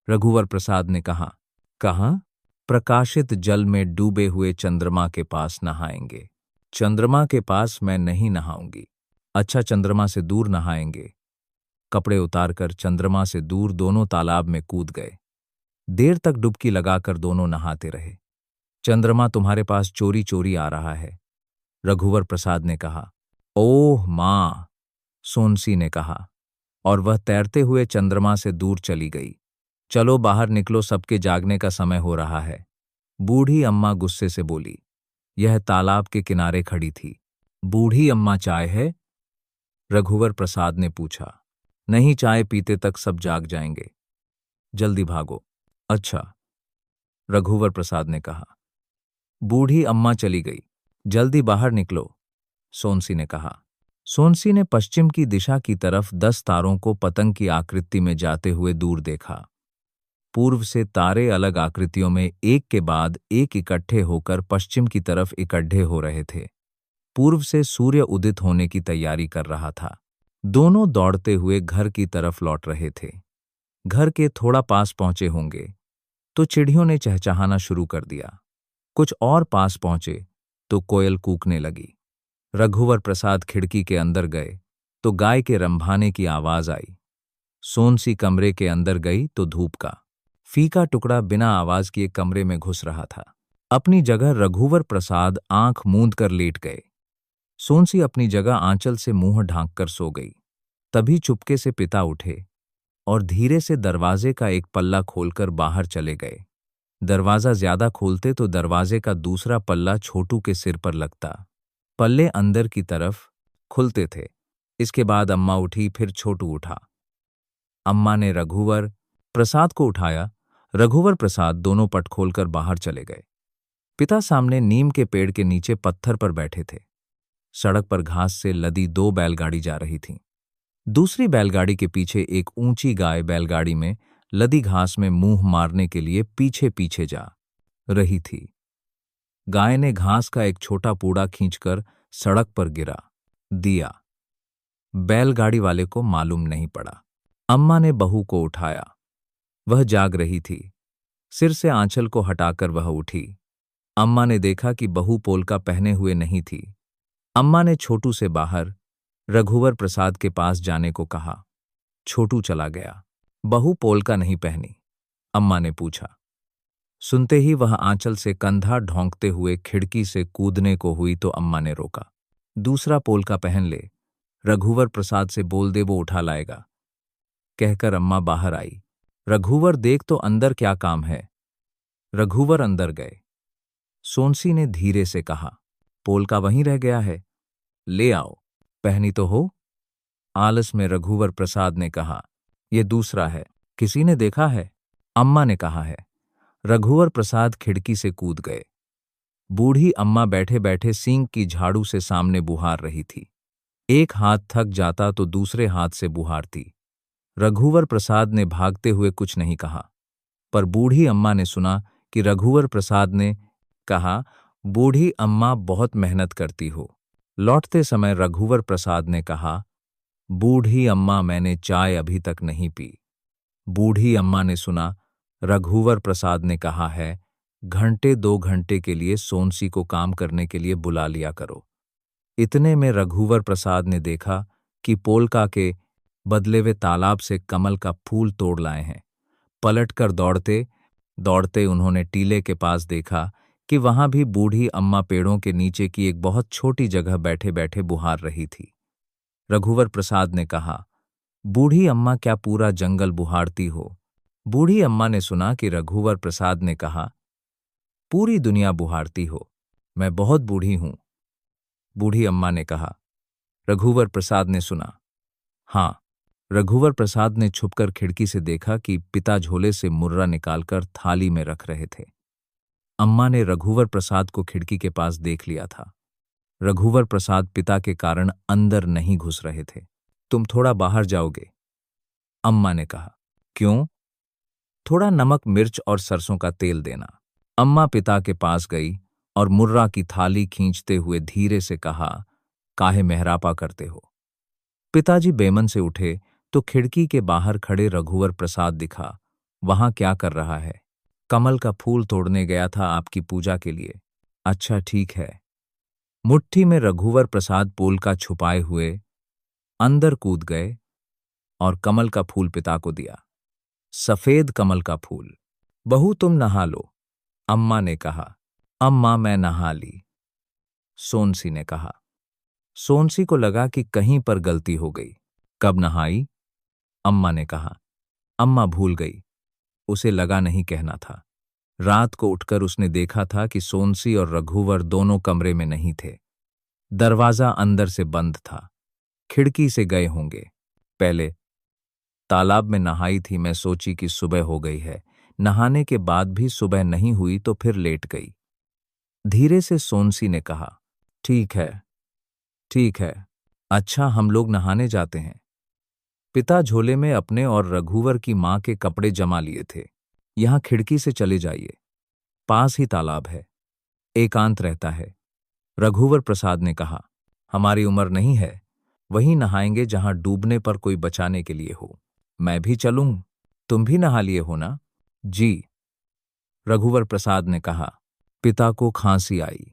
रघुवर प्रसाद ने कहा। कहाँ? प्रकाशित जल में डूबे हुए चंद्रमा के पास नहाएंगे। चंद्रमा के पास मैं नहीं नहाऊंगी। अच्छा, चंद्रमा से दूर नहाएंगे। कपड़े उतारकर चंद्रमा से दूर दोनों तालाब में कूद गए। देर तक डुबकी लगाकर दोनों नहाते रहे। चंद्रमा तुम्हारे पास चोरी चोरी आ रहा है, रघुवर प्रसाद ने कहा। ओह मां, सोनसी ने कहा, और वह तैरते हुए चंद्रमा से दूर चली गई। चलो बाहर निकलो, सबके जागने का समय हो रहा है। बूढ़ी अम्मा गुस्से से बोली। यह तालाब के किनारे खड़ी थी। बूढ़ी अम्मा, चाय है? रघुवर प्रसाद ने पूछा। नहीं, चाय पीते तक सब जाग जाएंगे। जल्दी भागो। अच्छा, रघुवर प्रसाद ने कहा। बूढ़ी अम्मा चली गई। जल्दी बाहर निकलो, सोनसी ने कहा। सोनसी ने पश्चिम की दिशा की तरफ 10 तारों को पतंग की आकृति में जाते हुए दूर देखा। पूर्व से तारे अलग आकृतियों में एक के बाद एक इकट्ठे होकर पश्चिम की तरफ इकट्ठे हो रहे थे। पूर्व से सूर्य उदित होने की तैयारी कर रहा था। दोनों दौड़ते हुए घर की तरफ लौट रहे थे। घर के थोड़ा पास पहुंचे होंगे तो चिड़ियों ने चहचहाना शुरू कर दिया। कुछ और पास पहुंचे तो कोयल कूकने लगी। रघुवर प्रसाद खिड़की के अंदर गए तो गाय के रंभाने की आवाज आई। सोनसी कमरे के अंदर गई तो धूप का फीका टुकड़ा बिना आवाज किए कमरे में घुस रहा था। अपनी जगह रघुवर प्रसाद आंख मूंद कर लेट गए। सोनसी अपनी जगह आंचल से मुंह ढांककर सो गई। तभी चुपके से पिता उठे और धीरे से दरवाजे का एक पल्ला खोलकर बाहर चले गए। दरवाजा ज्यादा खोलते तो दरवाजे का दूसरा पल्ला छोटू के सिर पर लगता। पल्ले अंदर की तरफ खुलते थे। इसके बाद अम्मा उठी, फिर छोटू उठा। अम्मा ने रघुवर प्रसाद को उठाया। रघुवर प्रसाद दोनों पट खोलकर बाहर चले गए। पिता सामने नीम के पेड़ के नीचे पत्थर पर बैठे थे। सड़क पर घास से लदी 2 बैलगाड़ी जा रही थीं। दूसरी बैलगाड़ी के पीछे एक ऊंची गाय बैलगाड़ी में लदी घास में मुंह मारने के लिए पीछे पीछे जा रही थी। गाय ने घास का एक छोटा पूड़ा खींचकर सड़क पर गिरा दिया। बैलगाड़ी वाले को मालूम नहीं पड़ा। अम्मा ने बहू को उठाया। वह जाग रही थी। सिर से आंचल को हटाकर वह उठी। अम्मा ने देखा कि बहू पोलका पहने हुए नहीं थी। अम्मा ने छोटू से बाहर रघुवर प्रसाद के पास जाने को कहा। छोटू चला गया। बहू पोलका नहीं पहनी? अम्मा ने पूछा। सुनते ही वह आंचल से कंधा ढोंकते हुए खिड़की से कूदने को हुई तो अम्मा ने रोका। दूसरा पोलका पहन ले, रघुवर प्रसाद से बोल दे, वो उठा लाएगा, कहकर अम्मा बाहर आई। रघुवर, देख तो अंदर क्या काम है। रघुवर अंदर गए। सोनसी ने धीरे से कहा, पोलका वहीं रह गया है, ले आओ, पहनी तो हो। आलस में रघुवर प्रसाद ने कहा, ये दूसरा है, किसी ने देखा है? अम्मा ने कहा है। रघुवर प्रसाद खिड़की से कूद गए। बूढ़ी अम्मा बैठे बैठे सींग की झाड़ू से सामने बुहार रही थी। एक हाथ थक जाता तो दूसरे हाथ से बुहारती। रघुवर प्रसाद ने भागते हुए कुछ नहीं कहा, पर बूढ़ी अम्मा ने सुना कि रघुवर प्रसाद ने कहा, बूढ़ी अम्मा बहुत मेहनत करती हो। लौटते समय रघुवर प्रसाद ने कहा, बूढ़ी अम्मा मैंने चाय अभी तक नहीं पी। बूढ़ी अम्मा ने सुना रघुवर प्रसाद ने कहा है, घंटे 2 घंटे के लिए सोनसी को काम करने के लिए बुला लिया करो। इतने में रघुवर प्रसाद ने देखा कि पोलका के बदले वे तालाब से कमल का फूल तोड़ लाए हैं। पलटकर दौड़ते दौड़ते उन्होंने टीले के पास देखा कि वहां भी बूढ़ी अम्मा पेड़ों के नीचे की एक बहुत छोटी जगह बैठे बैठे बुहार रही थी। रघुवर प्रसाद ने कहा, बूढ़ी अम्मा क्या पूरा जंगल बुहारती हो? बूढ़ी अम्मा ने सुना कि रघुवर प्रसाद ने कहा, पूरी दुनिया बुहारती हो, मैं बहुत बूढ़ी हूं। बूढ़ी अम्मा ने कहा। रघुवर प्रसाद ने सुना। हाँ। रघुवर प्रसाद ने छुपकर खिड़की से देखा कि पिता झोले से मुर्रा निकालकर थाली में रख रहे थे। अम्मा ने रघुवर प्रसाद को खिड़की के पास देख लिया था। रघुवर प्रसाद पिता के कारण अंदर नहीं घुस रहे थे। तुम थोड़ा बाहर जाओगे? अम्मा ने कहा। क्यों? थोड़ा नमक मिर्च और सरसों का तेल देना। अम्मा पिता के पास गई और मुर्रा की थाली खींचते हुए धीरे से कहा, काहे मेहरापा करते हो? पिताजी बेमन से उठे तो खिड़की के बाहर खड़े रघुवर प्रसाद दिखा। वहां क्या कर रहा है? कमल का फूल तोड़ने गया था आपकी पूजा के लिए। अच्छा ठीक है। मुट्ठी में रघुवर प्रसाद पोलका छुपाए हुए अंदर कूद गए और कमल का फूल पिता को दिया। सफेद कमल का फूल। बहू तुम नहा लो, अम्मा ने कहा। अम्मा मैं नहा ली, सोनसी ने कहा। सोनसी को लगा कि कहीं पर गलती हो गई। कब नहाई? अम्मा ने कहा। अम्मा भूल गई, उसे लगा नहीं कहना था। रात को उठकर उसने देखा था कि सोनसी और रघुवर दोनों कमरे में नहीं थे। दरवाजा अंदर से बंद था। खिड़की से गए होंगे। पहले तालाब में नहाई थी, मैं सोची कि सुबह हो गई है। नहाने के बाद भी सुबह नहीं हुई तो फिर लेट गई। धीरे से सोनसी ने कहा, ठीक है, ठीक है। अच्छा हम लोग नहाने जाते हैं। पिता झोले में अपने और रघुवर की मां के कपड़े जमा लिए थे। यहां खिड़की से चले जाइए, पास ही तालाब है, एकांत रहता है। रघुवर प्रसाद ने कहा, हमारी उम्र नहीं है, वहीं नहाएंगे जहां डूबने पर कोई बचाने के लिए हो। मैं भी चलूं? तुम भी नहा लिए हो ना? जी। रघुवर प्रसाद ने कहा। पिता को खांसी आई।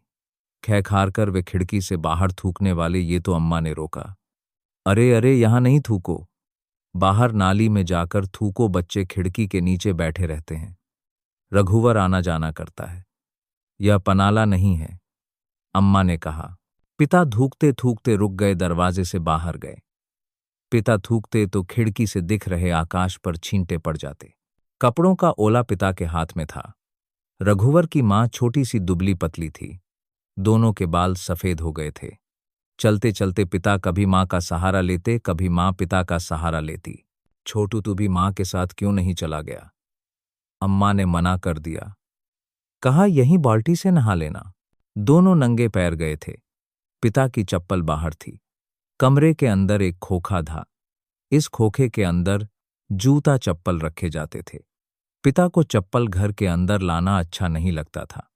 खैखार कर वे खिड़की से बाहर थूकने वाले ये तो अम्मा ने रोका। अरे अरे यहां नहीं थूको, बाहर नाली में जाकर थूको, बच्चे खिड़की के नीचे बैठे रहते हैं। रघुवर आना जाना करता है, यह पनाला नहीं है, अम्मा ने कहा। पिता थूकते थूकते रुक गए, दरवाजे से बाहर गए। पिता थूकते तो खिड़की से दिख रहे आकाश पर छींटे पड़ जाते। कपड़ों का ओला पिता के हाथ में था। रघुवर की मां छोटी सी दुबली पतली थी, दोनों के बाल सफेद हो गए थे। चलते चलते पिता कभी मां का सहारा लेते, कभी मां पिता का सहारा लेती। छोटू तू भी मां के साथ क्यों नहीं चला गया? अम्मा ने मना कर दिया, कहा यहीं बाल्टी से नहा लेना। दोनों नंगे पैर गए थे। पिता की चप्पल बाहर थी। कमरे के अंदर एक खोखा था। इस खोखे के अंदर जूता चप्पल रखे जाते थे। पिता को चप्पल घर के अंदर लाना अच्छा नहीं लगता था।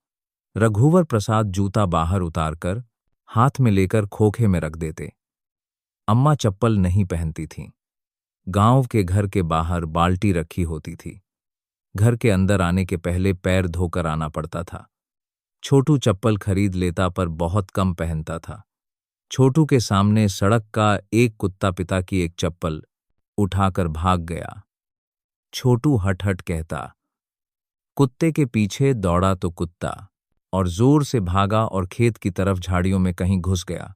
रघुवर प्रसाद जूता बाहर उतारकर हाथ में लेकर खोखे में रख देते। अम्मा चप्पल नहीं पहनती थीं। गांव के घर के बाहर बाल्टी रखी होती थी। घर के अंदर आने के पहले पैर धोकर आना पड़ता था। छोटू चप्पल खरीद लेता पर बहुत कम पहनता था। छोटू के सामने सड़क का एक कुत्ता पिता की एक चप्पल उठाकर भाग गया। छोटू हट हट कहता। कुत्ते के पीछे दौड़ा तो कुत्ता और जोर से भागा और खेत की तरफ झाड़ियों में कहीं घुस गया।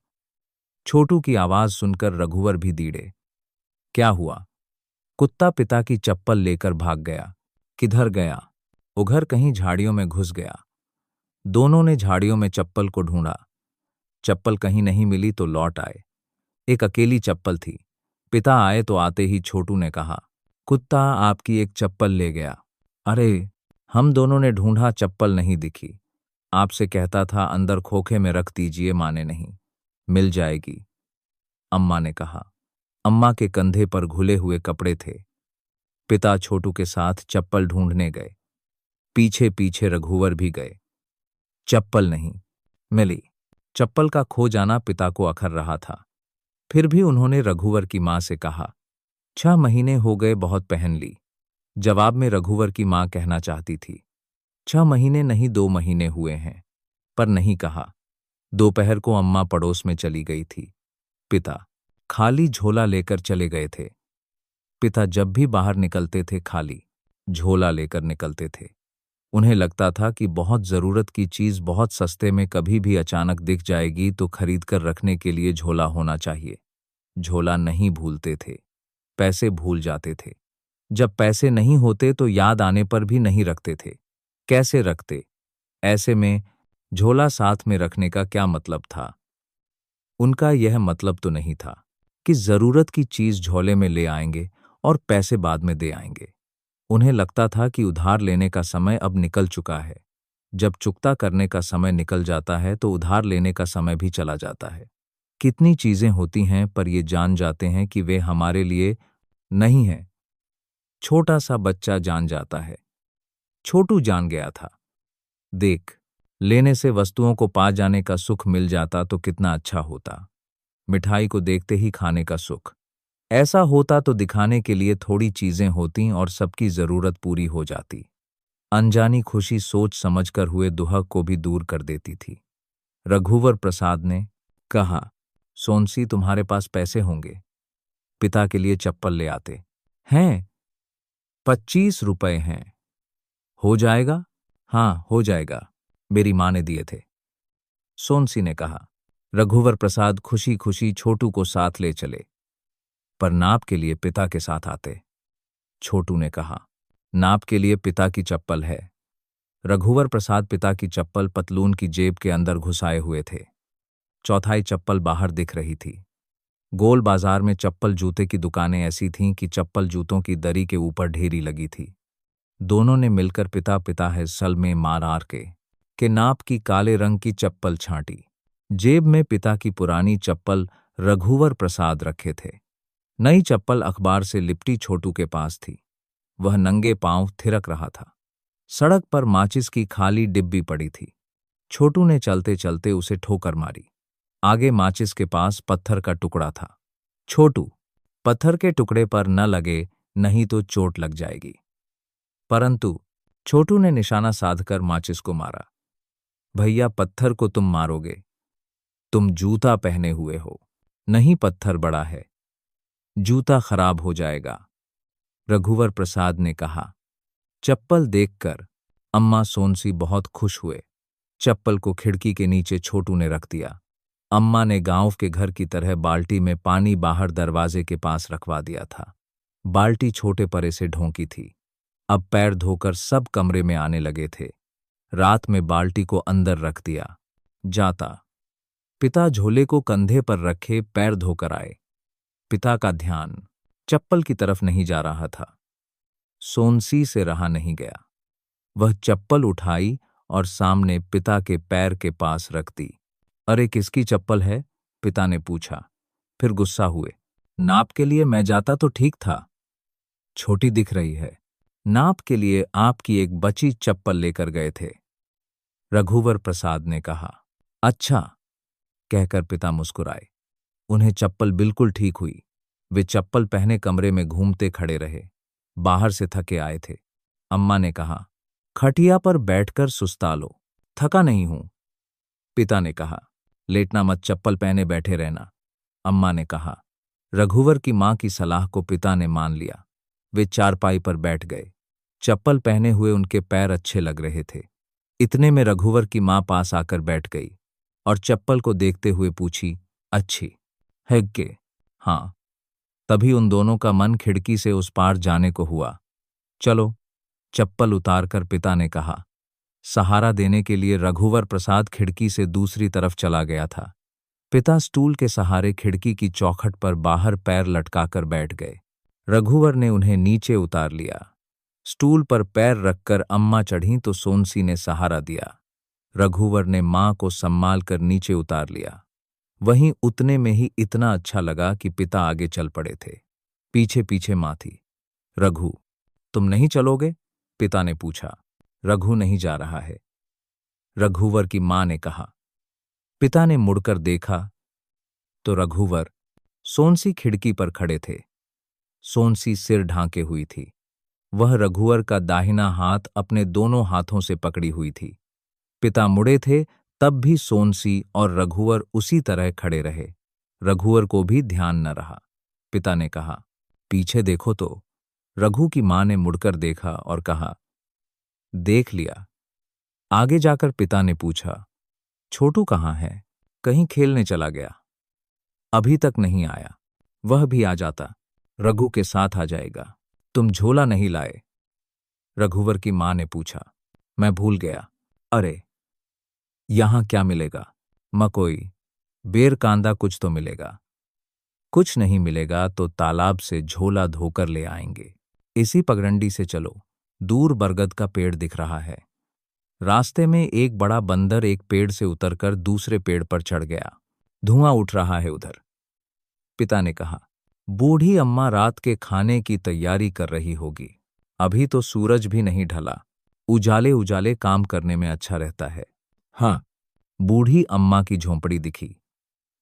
छोटू की आवाज सुनकर रघुवर भी दीड़े। क्या हुआ? कुत्ता पिता की चप्पल लेकर भाग गया। किधर गया? उधर कहीं झाड़ियों में घुस गया। दोनों ने झाड़ियों में चप्पल को ढूंढा। चप्पल कहीं नहीं मिली तो लौट आए। एक अकेली चप्पल थी। पिता आए तो आते ही छोटू ने कहा, कुत्ता आपकी एक चप्पल ले गया। अरे, हम दोनों ने ढूंढा, चप्पल नहीं दिखी। आपसे कहता था अंदर खोखे में रख दीजिए, माने नहीं। मिल जाएगी। अम्मा ने कहा। अम्मा के कंधे पर घुले हुए कपड़े थे। पिता छोटू के साथ चप्पल ढूंढने गए। पीछे पीछे रघुवर भी गए। चप्पल नहीं मिली। चप्पल का खो जाना पिता को अखर रहा था। फिर भी उन्होंने रघुवर की मां से कहा, 6 महीने हो गए, बहुत पहन ली। जवाब में रघुवर की मां कहना चाहती थी, 6 महीने नहीं 2 महीने हुए हैं, पर नहीं कहा। दोपहर को अम्मा पड़ोस में चली गई थी। पिता खाली झोला लेकर चले गए थे। पिता जब भी बाहर निकलते थे खाली झोला लेकर निकलते थे। उन्हें लगता था कि बहुत जरूरत की चीज बहुत सस्ते में कभी भी अचानक दिख जाएगी तो खरीद कर रखने के लिए झोला होना चाहिए। झोला नहीं भूलते थे, पैसे भूल जाते थे। जब पैसे नहीं होते तो याद आने पर भी नहीं रखते थे। कैसे रखते? ऐसे में झोला साथ में रखने का क्या मतलब था? उनका यह मतलब तो नहीं था कि जरूरत की चीज झोले में ले आएंगे और पैसे बाद में दे आएंगे। उन्हें लगता था कि उधार लेने का समय अब निकल चुका है। जब चुकता करने का समय निकल जाता है तो उधार लेने का समय भी चला जाता है। कितनी चीजें होती हैं पर ये जान जाते हैं कि वे हमारे लिए नहीं हैं। छोटा सा बच्चा जान जाता है। छोटू जान गया था। देख, लेने से वस्तुओं को पा जाने का सुख मिल जाता तो कितना अच्छा होता। मिठाई को देखते ही खाने का सुख। ऐसा होता तो दिखाने के लिए थोड़ी चीजें होती और सबकी जरूरत पूरी हो जाती। अनजानी खुशी सोच समझकर हुए दुहक को भी दूर कर देती थी। रघुवर प्रसाद ने कहा, सोनसी, तुम्हारे पास पैसे होंगे, पिता के लिए चप्पल ले आते हैं। 25 रुपए हैं। हो जाएगा? हाँ, हो जाएगा, मेरी माँ ने दिए थे, सोनसी ने कहा। रघुवर प्रसाद खुशी खुशी छोटू को साथ ले चले। पर नाप के लिए पिता के साथ आते। छोटू ने कहा, नाप के लिए पिता की चप्पल है। रघुवर प्रसाद पिता की चप्पल पतलून की जेब के अंदर घुसाए हुए थे। चौथाई चप्पल बाहर दिख रही थी। गोल बाजार में चप्पल जूते की दुकानें ऐसी थीं कि चप्पल जूतों की दरी के ऊपर ढेरी लगी थी। दोनों ने मिलकर पिता है सल में मार आर के नाप की काले रंग की चप्पल छांटी। जेब में पिता की पुरानी चप्पल रघुवर प्रसाद रखे थे। नई चप्पल अखबार से लिपटी छोटू के पास थी। वह नंगे पांव थिरक रहा था। सड़क पर माचिस की खाली डिब्बी पड़ी थी। छोटू ने चलते चलते उसे ठोकर मारी। आगे माचिस के पास पत्थर का टुकड़ा था। छोटू, पत्थर के टुकड़े पर न लगे, नहीं तो चोट लग जाएगी। परंतु छोटू ने निशाना साधकर माचिस को मारा। भैया, पत्थर को तुम मारोगे? तुम जूता पहने हुए हो। नहीं, पत्थर बड़ा है, जूता खराब हो जाएगा, रघुवर प्रसाद ने कहा। चप्पल देखकर अम्मा सोनसी बहुत खुश हुए। चप्पल को खिड़की के नीचे छोटू ने रख दिया। अम्मा ने गांव के घर की तरह बाल्टी में पानी बाहर दरवाजे के पास रखवा दिया था। बाल्टी छोटे परे से ढोंकी थी। अब पैर धोकर सब कमरे में आने लगे थे। रात में बाल्टी को अंदर रख दिया जाता। पिता झोले को कंधे पर रखे पैर धोकर आए। पिता का ध्यान चप्पल की तरफ नहीं जा रहा था। सोनसी से रहा नहीं गया। वह चप्पल उठाई और सामने पिता के पैर के पास रख दी। अरे, किसकी चप्पल है? पिता ने पूछा। फिर गुस्सा हुए। नाप के लिए मैं जाता तो ठीक था, छोटी दिख रही है। नाप के लिए आपकी एक बची चप्पल लेकर गए थे, रघुवर प्रसाद ने कहा। अच्छा, कहकर पिता मुस्कुराए। उन्हें चप्पल बिल्कुल ठीक हुई। वे चप्पल पहने कमरे में घूमते खड़े रहे। बाहर से थके आए थे। अम्मा ने कहा, खटिया पर बैठकर सुस्ता लो। थका नहीं हूं, पिता ने कहा। लेटना मत, चप्पल पहने बैठे रहना, अम्मा ने कहा। रघुवर की मां की सलाह को पिता ने मान लिया। वे चारपाई पर बैठ गए। चप्पल पहने हुए उनके पैर अच्छे लग रहे थे। इतने में रघुवर की मां पास आकर बैठ गई और चप्पल को देखते हुए पूछी, अच्छी है के? हाँ। तभी उन दोनों का मन खिड़की से उस पार जाने को हुआ। चलो, चप्पल उतारकर पिता ने कहा। सहारा देने के लिए रघुवर प्रसाद खिड़की से दूसरी तरफ चला गया था। पिता स्टूल के सहारे खिड़की की चौखट पर बाहर पैर लटकाकर बैठ गए। रघुवर ने उन्हें नीचे उतार लिया। स्टूल पर पैर रखकर अम्मा चढ़ीं तो सोनसी ने सहारा दिया। रघुवर ने मां को संभाल कर नीचे उतार लिया। वहीं उतने में ही इतना अच्छा लगा कि पिता आगे चल पड़े थे। पीछे पीछे माँ थी। रघु, तुम नहीं चलोगे? पिता ने पूछा। रघु नहीं जा रहा है, रघुवर की माँ ने कहा। पिता ने मुड़कर देखा तो रघुवर सोनसी खिड़की पर खड़े थे। सोनसी सिर ढांके हुई थी। वह रघुवर का दाहिना हाथ अपने दोनों हाथों से पकड़ी हुई थी। पिता मुड़े थे तब भी सोनसी और रघुवर उसी तरह खड़े रहे। रघुवर को भी ध्यान न रहा। पिता ने कहा, पीछे देखो तो। रघु की मां ने मुड़कर देखा और कहा, देख लिया। आगे जाकर पिता ने पूछा, छोटू कहाँ है? कहीं खेलने चला गया? अभी तक नहीं आया। वह भी आ जाता, रघु के साथ आ जाएगा। तुम झोला नहीं लाए? रघुवर की मां ने पूछा। मैं भूल गया। अरे, यहां क्या मिलेगा? मकोई, बेर कांदा कुछ तो मिलेगा। कुछ नहीं मिलेगा तो तालाब से झोला धोकर ले आएंगे। इसी पगडंडी से चलो, दूर बरगद का पेड़ दिख रहा है। रास्ते में एक बड़ा बंदर एक पेड़ से उतरकर दूसरे पेड़ पर चढ़ गया। धुआं उठ रहा है उधर। पिता ने कहा, बूढ़ी अम्मा रात के खाने की तैयारी कर रही होगी। अभी तो सूरज भी नहीं ढला। उजाले उजाले काम करने में अच्छा रहता है। हाँ, बूढ़ी अम्मा की झोंपड़ी दिखी।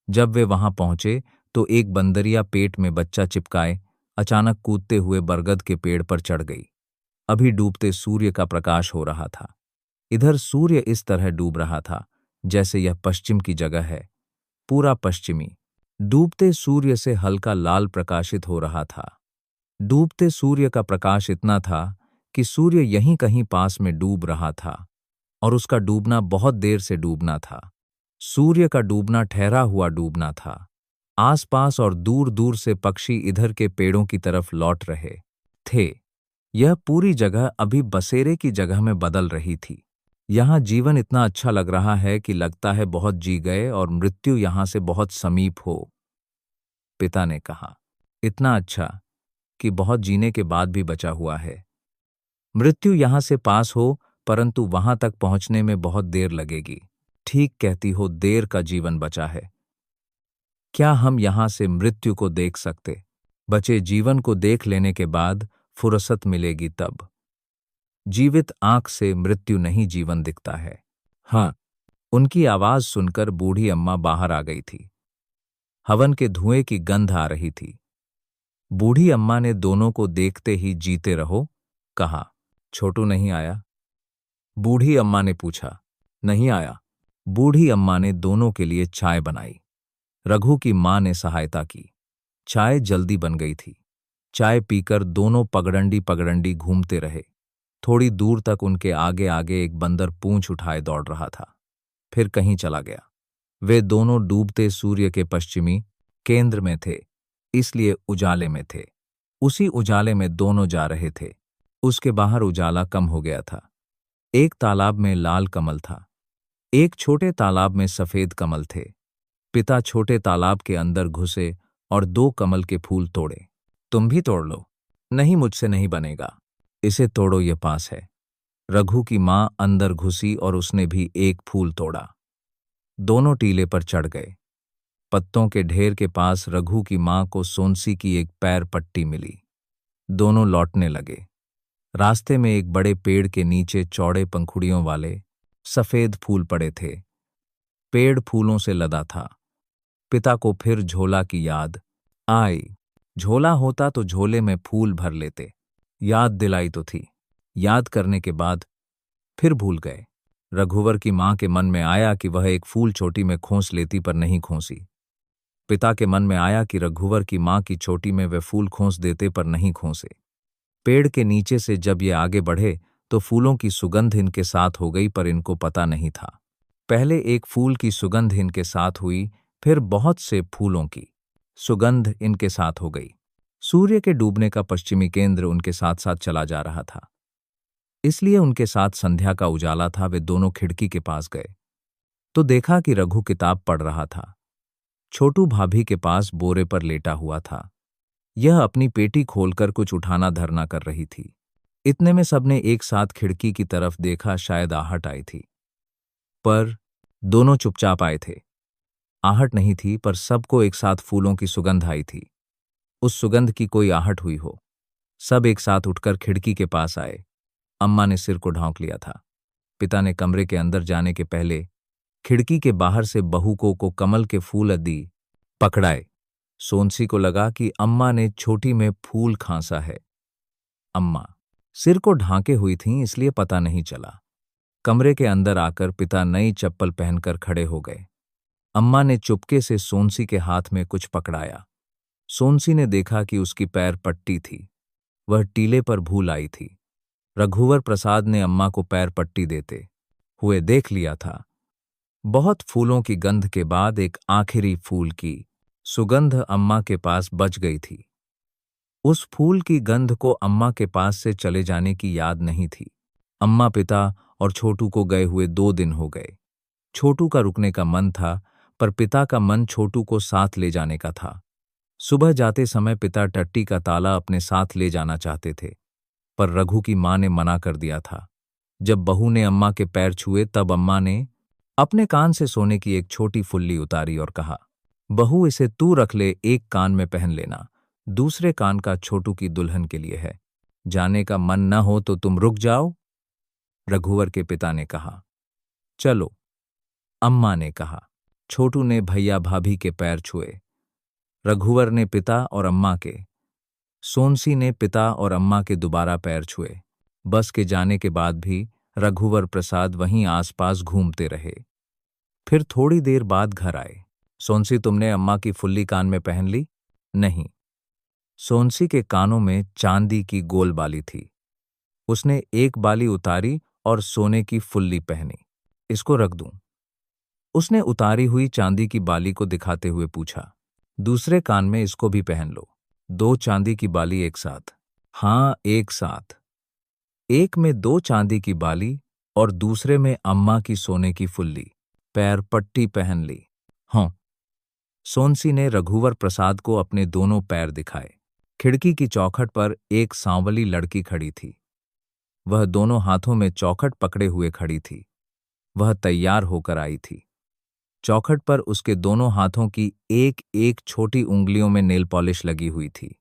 जब वे वहां पहुंचे तो एक बंदरिया पेट में बच्चा चिपकाए अचानक कूदते हुए बरगद के पेड़ पर चढ़ गई। अभी डूबते सूर्य का प्रकाश हो रहा था। इधर सूर्य इस तरह डूब रहा था जैसे यह पश्चिम की जगह है, पूरा पश्चिमी। डूबते सूर्य से हल्का लाल प्रकाशित हो रहा था। डूबते सूर्य का प्रकाश इतना था कि सूर्य यहीं कहीं पास में डूब रहा था और उसका डूबना बहुत देर से डूबना था। सूर्य का डूबना ठहरा हुआ डूबना था। आसपास और दूर दूर से पक्षी इधर के पेड़ों की तरफ लौट रहे थे। यह पूरी जगह अभी बसेरे की जगह में बदल रही थी। यहाँ जीवन इतना अच्छा लग रहा है कि लगता है बहुत जी गए और मृत्यु यहाँ से बहुत समीप हो। पिता ने कहा, इतना अच्छा कि बहुत जीने के बाद भी बचा हुआ है। मृत्यु यहाँ से पास हो परंतु वहां तक पहुंचने में बहुत देर लगेगी। ठीक कहती हो, देर का जीवन बचा है। क्या हम यहां से मृत्यु को देख सकते? बचे जीवन को देख लेने के बाद फुर्सत मिलेगी तब। जीवित आंख से मृत्यु नहीं जीवन दिखता है। हाँ, उनकी आवाज सुनकर बूढ़ी अम्मा बाहर आ गई थी। हवन के धुएं की गंध आ रही थी। बूढ़ी अम्मा ने दोनों को देखते ही जीते रहो कहा। छोटू नहीं आया? बूढ़ी अम्मा ने पूछा। नहीं आया। बूढ़ी अम्मा ने दोनों के लिए चाय बनाई। रघु की मां ने सहायता की। चाय जल्दी बन गई थी। चाय पीकर दोनों पगडंडी पगडंडी घूमते रहे। थोड़ी दूर तक उनके आगे आगे एक बंदर पूंछ उठाए दौड़ रहा था, फिर कहीं चला गया। वे दोनों डूबते सूर्य के पश्चिमी केंद्र में थे, इसलिए उजाले में थे। उसी उजाले में दोनों जा रहे थे। उसके बाहर उजाला कम हो गया था। एक तालाब में लाल कमल था, एक छोटे तालाब में सफेद कमल थे। पिता छोटे तालाब के अंदर घुसे और 2 कमल के फूल तोड़े। तुम भी तोड़ लो। नहीं, मुझसे नहीं बनेगा। इसे तोड़ो, ये पास है। रघु की मां अंदर घुसी और उसने भी एक फूल तोड़ा। दोनों टीले पर चढ़ गए। पत्तों के ढेर के पास रघु की मां को सोनसी की एक पैर पट्टी मिली। दोनों लौटने लगे। रास्ते में एक बड़े पेड़ के नीचे चौड़े पंखुड़ियों वाले सफेद फूल पड़े थे। पेड़ फूलों से लदा था। पिता को फिर झोला की याद आई। झोला होता तो झोले में फूल भर लेते। याद दिलाई तो थी। याद करने के बाद फिर भूल गए। रघुवर की मां के मन में आया कि वह एक फूल चोटी में खोस लेती पर नहीं खोसी। पिता के मन में आया कि रघुवर की मां की चोटी में वे फूल खोस देते पर नहीं खोसे। पेड़ के नीचे से जब ये आगे बढ़े तो फूलों की सुगंध इनके साथ हो गई पर इनको पता नहीं था। पहले एक फूल की सुगंध इनके साथ हुई, फिर बहुत से फूलों की सुगंध इनके साथ हो गई। सूर्य के डूबने का पश्चिमी केंद्र उनके साथ साथ चला जा रहा था, इसलिए उनके साथ संध्या का उजाला था। वे दोनों खिड़की के पास गए तो देखा कि रघु किताब पढ़ रहा था। छोटू भाभी के पास बोरे पर लेटा हुआ था। यह अपनी पेटी खोलकर कुछ उठाना धरना कर रही थी। इतने में सबने एक साथ खिड़की की तरफ देखा, शायद आहट आई थी, पर दोनों चुपचाप आए थे। आहट नहीं थी, पर सबको एक साथ फूलों की सुगंध आई थी। उस सुगंध की कोई आहट हुई हो। सब एक साथ उठकर खिड़की के पास आए। अम्मा ने सिर को ढांक लिया था। पिता ने कमरे के अंदर जाने के पहले खिड़की के बाहर से बहू को कमल के फूल अद्दी पकड़ाए। सोनसी को लगा कि अम्मा ने छोटी में फूल खांसा है। अम्मा सिर को ढांके हुई थीं, इसलिए पता नहीं चला। कमरे के अंदर आकर पिता नई चप्पल पहनकर खड़े हो गए। अम्मा ने चुपके से सोनसी के हाथ में कुछ पकड़ाया। सोनसी ने देखा कि उसकी पैर पट्टी थी। वह टीले पर भूल आई थी। रघुवर प्रसाद ने अम्मा को पैर पट्टी देते हुए देख लिया था। बहुत फूलों की गंध के बाद एक आखिरी फूल की सुगंध अम्मा के पास बच गई थी। उस फूल की गंध को अम्मा के पास से चले जाने की याद नहीं थी। अम्मा, पिता और छोटू को गए हुए 2 दिन हो गए। छोटू का रुकने का मन था, पर पिता का मन छोटू को साथ ले जाने का था। सुबह जाते समय पिता टट्टी का ताला अपने साथ ले जाना चाहते थे, पर रघु की मां ने मना कर दिया था। जब बहू ने अम्मा के पैर छुए, तब अम्मा ने अपने कान से सोने की एक छोटी फुल्ली उतारी और कहा, बहू, इसे तू रख ले, एक कान में पहन लेना, दूसरे कान का छोटू की दुल्हन के लिए है। जाने का मन न हो तो तुम रुक जाओ। रघुवर के पिता ने कहा। चलो, अम्मा ने कहा। छोटू ने भैया भाभी के पैर छुए। रघुवर ने पिता और अम्मा के। सोनसी ने पिता और अम्मा के दोबारा पैर छुए। बस के जाने के बाद भी रघुवर प्रसाद वहीं आसपास घूमते रहे। फिर थोड़ी देर बाद घर आए। सोनसी, तुमने अम्मा की फुल्ली कान में पहन ली? नहीं। सोनसी के कानों में चांदी की गोल बाली थी। उसने एक बाली उतारी और सोने की फुल्ली पहनी। इसको रख दूं? उसने उतारी हुई चांदी की बाली को दिखाते हुए पूछा। दूसरे कान में इसको भी पहन लो। 2 चांदी की बाली एक साथ? हाँ, एक साथ। एक में 2 चांदी की बाली और दूसरे में अम्मा की सोने की फुल्ली। पैर पट्टी पहन ली? हाँ। सोनसी ने रघुवर प्रसाद को अपने दोनों पैर दिखाए। खिड़की की चौखट पर एक सांवली लड़की खड़ी थी। वह दोनों हाथों में चौखट पकड़े हुए खड़ी थी। वह तैयार होकर आई थी। चौखट पर उसके दोनों हाथों की एक एक छोटी उंगलियों में नेल पॉलिश लगी हुई थी।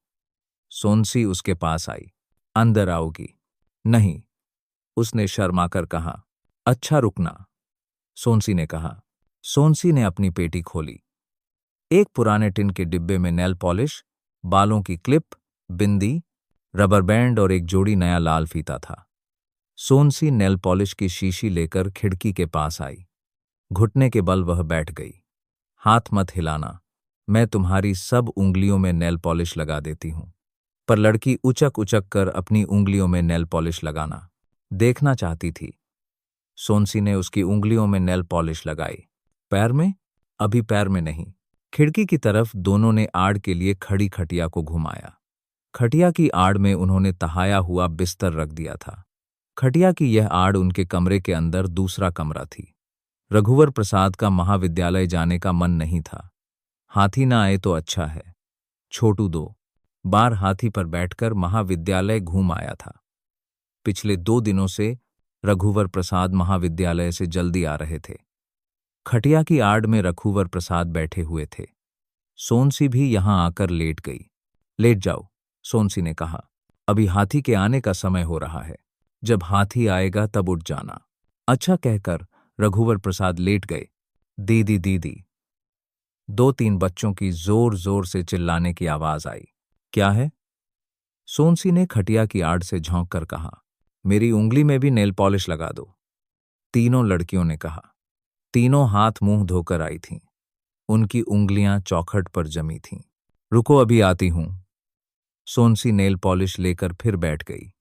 सोनसी उसके पास आई। अंदर आओगी? नहीं, उसने शर्माकर कहा। अच्छा, रुकना, सोनसी ने कहा। सोनसी ने अपनी पेटी खोली। एक पुराने टिन के डिब्बे में नेल पॉलिश, बालों की क्लिप, बिंदी, रबर बैंड और एक जोड़ी नया लाल फीता था। सोनसी नेल पॉलिश की शीशी लेकर खिड़की के पास आई। घुटने के बल वह बैठ गई। हाथ मत हिलाना, मैं तुम्हारी सब उंगलियों में नेल पॉलिश लगा देती हूं। पर लड़की उचक उचक कर अपनी उंगलियों में नेल पॉलिश लगाना देखना चाहती थी। सोनसी ने उसकी उंगलियों में नेल पॉलिश लगाई। पैर में? अभी पैर में नहीं। खिड़की की तरफ दोनों ने आड़ के लिए खड़ी खटिया को घुमाया। खटिया की आड़ में उन्होंने तहाया हुआ बिस्तर रख दिया था। खटिया की यह आड़ उनके कमरे के अंदर दूसरा कमरा थी। रघुवर प्रसाद का महाविद्यालय जाने का मन नहीं था। हाथी ना आए तो अच्छा है। छोटू 2 बार हाथी पर बैठकर महाविद्यालय घूम आया था। पिछले 2 दिनों से रघुवर प्रसाद महाविद्यालय से जल्दी आ रहे थे। खटिया की आड़ में रघुवर प्रसाद बैठे हुए थे। सोनसी भी यहां आकर लेट गई। लेट जाओ, सोनसी ने कहा। अभी हाथी के आने का समय हो रहा है। जब हाथी आएगा तब उठ जाना। अच्छा कहकर रघुवर प्रसाद लेट गए। दीदी, दीदी। 2-3 बच्चों की जोर जोर से चिल्लाने की आवाज आई। क्या है? सोनसी ने खटिया की आड़ से झोंक कर कहा। मेरी उंगली में भी नेल पॉलिश लगा दो। तीनों लड़कियों ने कहा। तीनों हाथ मुंह धोकर आई थीं। उनकी उंगलियां चौखट पर जमी थीं। रुको, अभी आती हूं। सोनसी नेल पॉलिश लेकर फिर बैठ गई।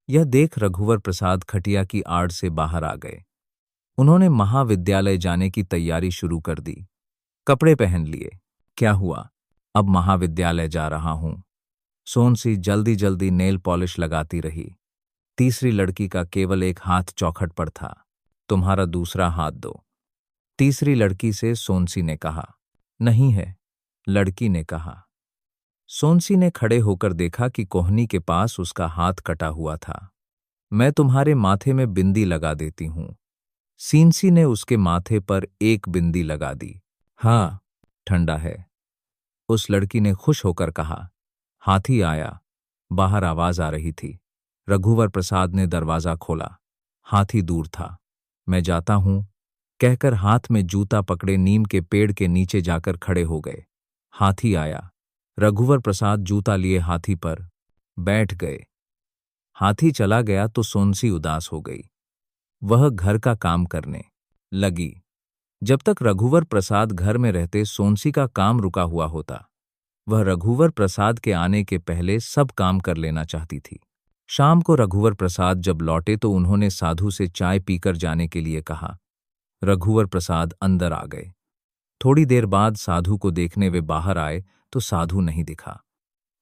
यह देख रघुवर प्रसाद खटिया की आड़ से बाहर आ गए। उन्होंने महाविद्यालय जाने की तैयारी शुरू कर दी। कपड़े पहन लिए। क्या हुआ? अब महाविद्यालय जा रहा हूं। सोनसी जल्दी जल्दी नेल पॉलिश लगाती रही। तीसरी लड़की का केवल एक हाथ चौखट पर था। तुम्हारा दूसरा हाथ दो। तीसरी लड़की से सोनसी ने कहा। नहीं है, लड़की ने कहा। सोनसी ने खड़े होकर देखा कि कोहनी के पास उसका हाथ कटा हुआ था। मैं तुम्हारे माथे में बिंदी लगा देती हूं। सीनसी ने उसके माथे पर एक बिंदी लगा दी। हाँ, ठंडा है, उस लड़की ने खुश होकर कहा। हाथी आया। बाहर आवाज आ रही थी। रघुवर प्रसाद ने दरवाजा खोला। हाथी दूर था। मैं जाता हूं, कहकर हाथ में जूता पकड़े नीम के पेड़ के नीचे जाकर खड़े हो गए। हाथी आया। रघुवर प्रसाद जूता लिए हाथी पर बैठ गए। हाथी चला गया तो सोनसी उदास हो गई। वह घर का काम करने लगी। जब तक रघुवर प्रसाद घर में रहते सोनसी का काम रुका हुआ होता। वह रघुवर प्रसाद के आने के पहले सब काम कर लेना चाहती थी। शाम को रघुवर प्रसाद जब लौटे तो उन्होंने साधु से चाय पीकर जाने के लिए कहा। रघुवर प्रसाद अंदर आ गए। थोड़ी देर बाद साधु को देखने वे बाहर आए तो साधु नहीं दिखा।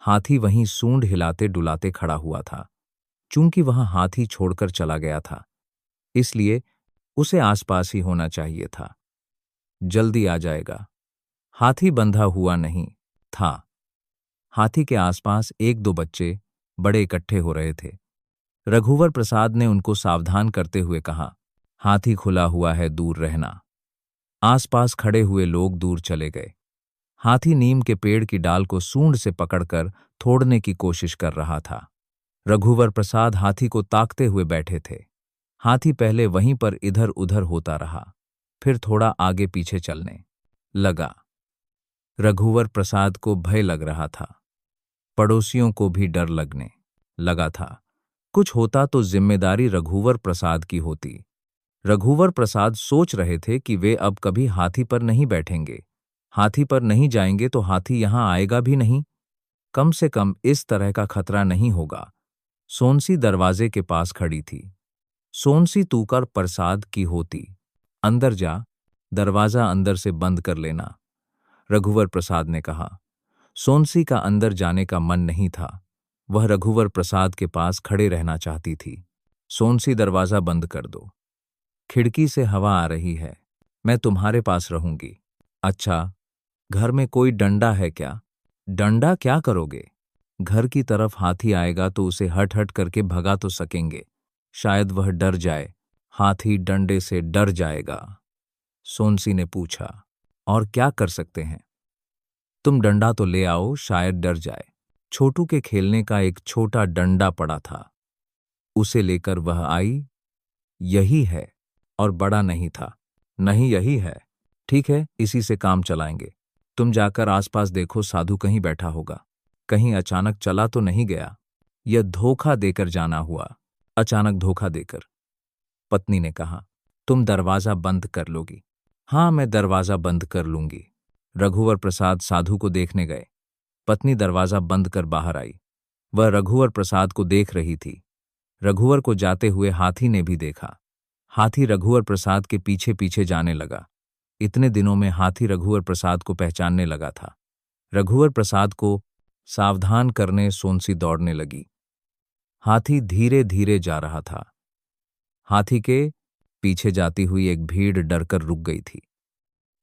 हाथी वहीं सूंड हिलाते डुलाते खड़ा हुआ था। चूंकि वहां हाथी छोड़कर चला गया था, इसलिए उसे आसपास ही होना चाहिए था। जल्दी आ जाएगा। हाथी बंधा हुआ नहीं था। हाथी के आसपास एक दो बच्चे बड़े इकट्ठे हो रहे थे। रघुवर प्रसाद ने उनको सावधान करते हुए कहा, हाथी खुला हुआ है, दूर रहना। आसपास खड़े हुए लोग दूर चले गए। हाथी नीम के पेड़ की डाल को सूंड से पकड़कर तोड़ने की कोशिश कर रहा था। रघुवर प्रसाद हाथी को ताकते हुए बैठे थे। हाथी पहले वहीं पर इधर उधर होता रहा, फिर थोड़ा आगे पीछे चलने लगा। रघुवर प्रसाद को भय लग रहा था। पड़ोसियों को भी डर लगने लगा था। कुछ होता तो जिम्मेदारी रघुवर प्रसाद की होती। रघुवर प्रसाद सोच रहे थे कि वे अब कभी हाथी पर नहीं बैठेंगे। हाथी पर नहीं जाएंगे तो हाथी यहां आएगा भी नहीं। कम से कम इस तरह का खतरा नहीं होगा। सोनसी दरवाजे के पास खड़ी थी। सोनसी तू कर प्रसाद की होती। अंदर जा, दरवाजा अंदर से बंद कर लेना, रघुवर प्रसाद ने कहा। सोनसी का अंदर जाने का मन नहीं था। वह रघुवर प्रसाद के पास खड़े रहना चाहती थी। सोनसी, दरवाजा बंद कर दो। खिड़की से हवा आ रही है। मैं तुम्हारे पास रहूंगी। अच्छा, घर में कोई डंडा है क्या? डंडा क्या करोगे? घर की तरफ हाथी आएगा तो उसे हट हट करके भगा तो सकेंगे। शायद वह डर जाए। हाथी डंडे से डर जाएगा? सोनसी ने पूछा। और क्या कर सकते हैं? तुम डंडा तो ले आओ, शायद डर जाए। छोटू के खेलने का एक छोटा डंडा पड़ा था, उसे लेकर वह आई। यही है, और बड़ा नहीं था। नहीं, यही है। ठीक है, इसी से काम चलाएंगे। तुम जाकर आसपास देखो, साधु कहीं बैठा होगा। कहीं अचानक चला तो नहीं गया। यह धोखा देकर जाना हुआ। अचानक धोखा देकर, पत्नी ने कहा। तुम दरवाजा बंद कर लोगी? हाँ, मैं दरवाजा बंद कर लूंगी। रघुवर प्रसाद साधु को देखने गए। पत्नी दरवाजा बंद कर बाहर आई। वह रघुवर प्रसाद को देख रही थी। रघुवर को जाते हुए हाथी ने भी देखा। हाथी रघुवर प्रसाद के पीछे पीछे जाने लगा। इतने दिनों में हाथी रघुवर प्रसाद को पहचानने लगा था। रघुवर प्रसाद को सावधान करने सोनसी दौड़ने लगी। हाथी धीरे धीरे जा रहा था। हाथी के पीछे जाती हुई एक भीड़ डरकर रुक गई थी।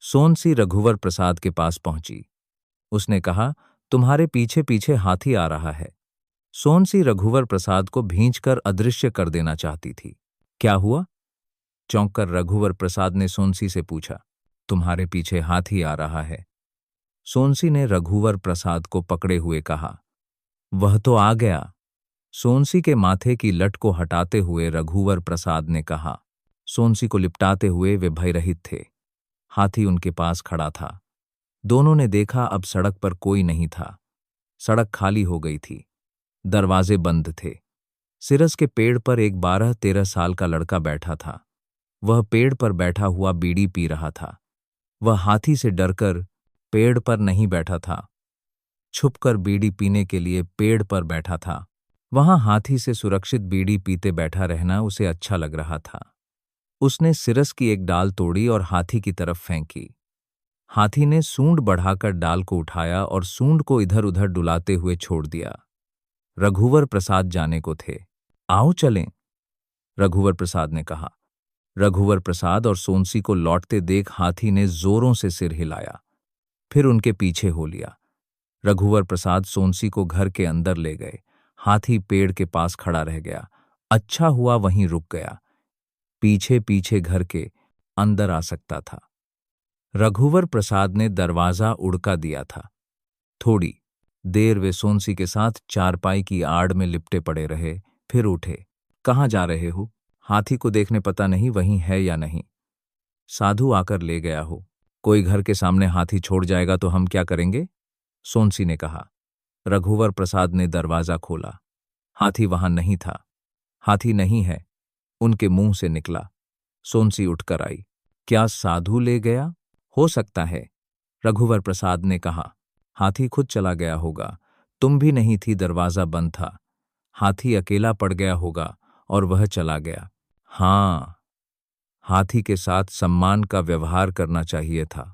सोनसी रघुवर प्रसाद के पास पहुंची। उसने कहा, तुम्हारे पीछे पीछे हाथी आ रहा है। सोनसी रघुवर प्रसाद को भींचकर अदृश्य कर देना चाहती थी। क्या हुआ? चौंक कर रघुवर प्रसाद ने सोनसी से पूछा। तुम्हारे पीछे हाथी आ रहा है। सोनसी ने रघुवर प्रसाद को पकड़े हुए कहा। वह तो आ गया। सोनसी के माथे की लट को हटाते हुए रघुवर प्रसाद ने कहा। सोनसी को लिपटाते हुए वे भयरहित थे। हाथी उनके पास खड़ा था। दोनों ने देखा, अब सड़क पर कोई नहीं था। सड़क खाली हो गई थी। दरवाजे बंद थे। सिरस के पेड़ पर एक 12-13 साल का लड़का बैठा था। वह पेड़ पर बैठा हुआ बीड़ी पी रहा था। वह हाथी से डरकर पेड़ पर नहीं बैठा था। छुपकर बीड़ी पीने के लिए पेड़ पर बैठा था। वहां हाथी से सुरक्षित बीड़ी पीते बैठा रहना उसे अच्छा लग रहा था। उसने सिरस की एक डाल तोड़ी और हाथी की तरफ फेंकी। हाथी ने सूंड बढ़ाकर डाल को उठाया और सूंड को इधर उधर डुलाते हुए छोड़ दिया। रघुवर प्रसाद जाने को थे। आओ चलें, रघुवर प्रसाद ने कहा। रघुवर प्रसाद और सोनसी को लौटते देख हाथी ने जोरों से सिर हिलाया, फिर उनके पीछे हो लिया। रघुवर प्रसाद सोनसी को घर के अंदर ले गए। हाथी पेड़ के पास खड़ा रह गया। अच्छा हुआ वहीं रुक गया। पीछे पीछे घर के अंदर आ सकता था। रघुवर प्रसाद ने दरवाजा उड़का दिया था। थोड़ी देर वे सोनसी के साथ चारपाई की आड़ में लिपटे पड़े रहे, फिर उठे। कहाँ जा रहे हो? हाथी को देखने पता नहीं वहीं है या नहीं। साधु आकर ले गया हो। कोई घर के सामने हाथी छोड़ जाएगा तो हम क्या करेंगे? सोनसी ने कहा। रघुवर प्रसाद ने दरवाजा खोला। हाथी वहां नहीं था। हाथी नहीं है, उनके मुंह से निकला। सोनसी उठकर आई। क्या साधु ले गया? हो सकता है, रघुवर प्रसाद ने कहा। हाथी खुद चला गया होगा। तुम भी नहीं थी, दरवाजा बंद था। हाथी अकेला पड़ गया होगा और वह चला गया। हाँ, हाथी के साथ सम्मान का व्यवहार करना चाहिए था।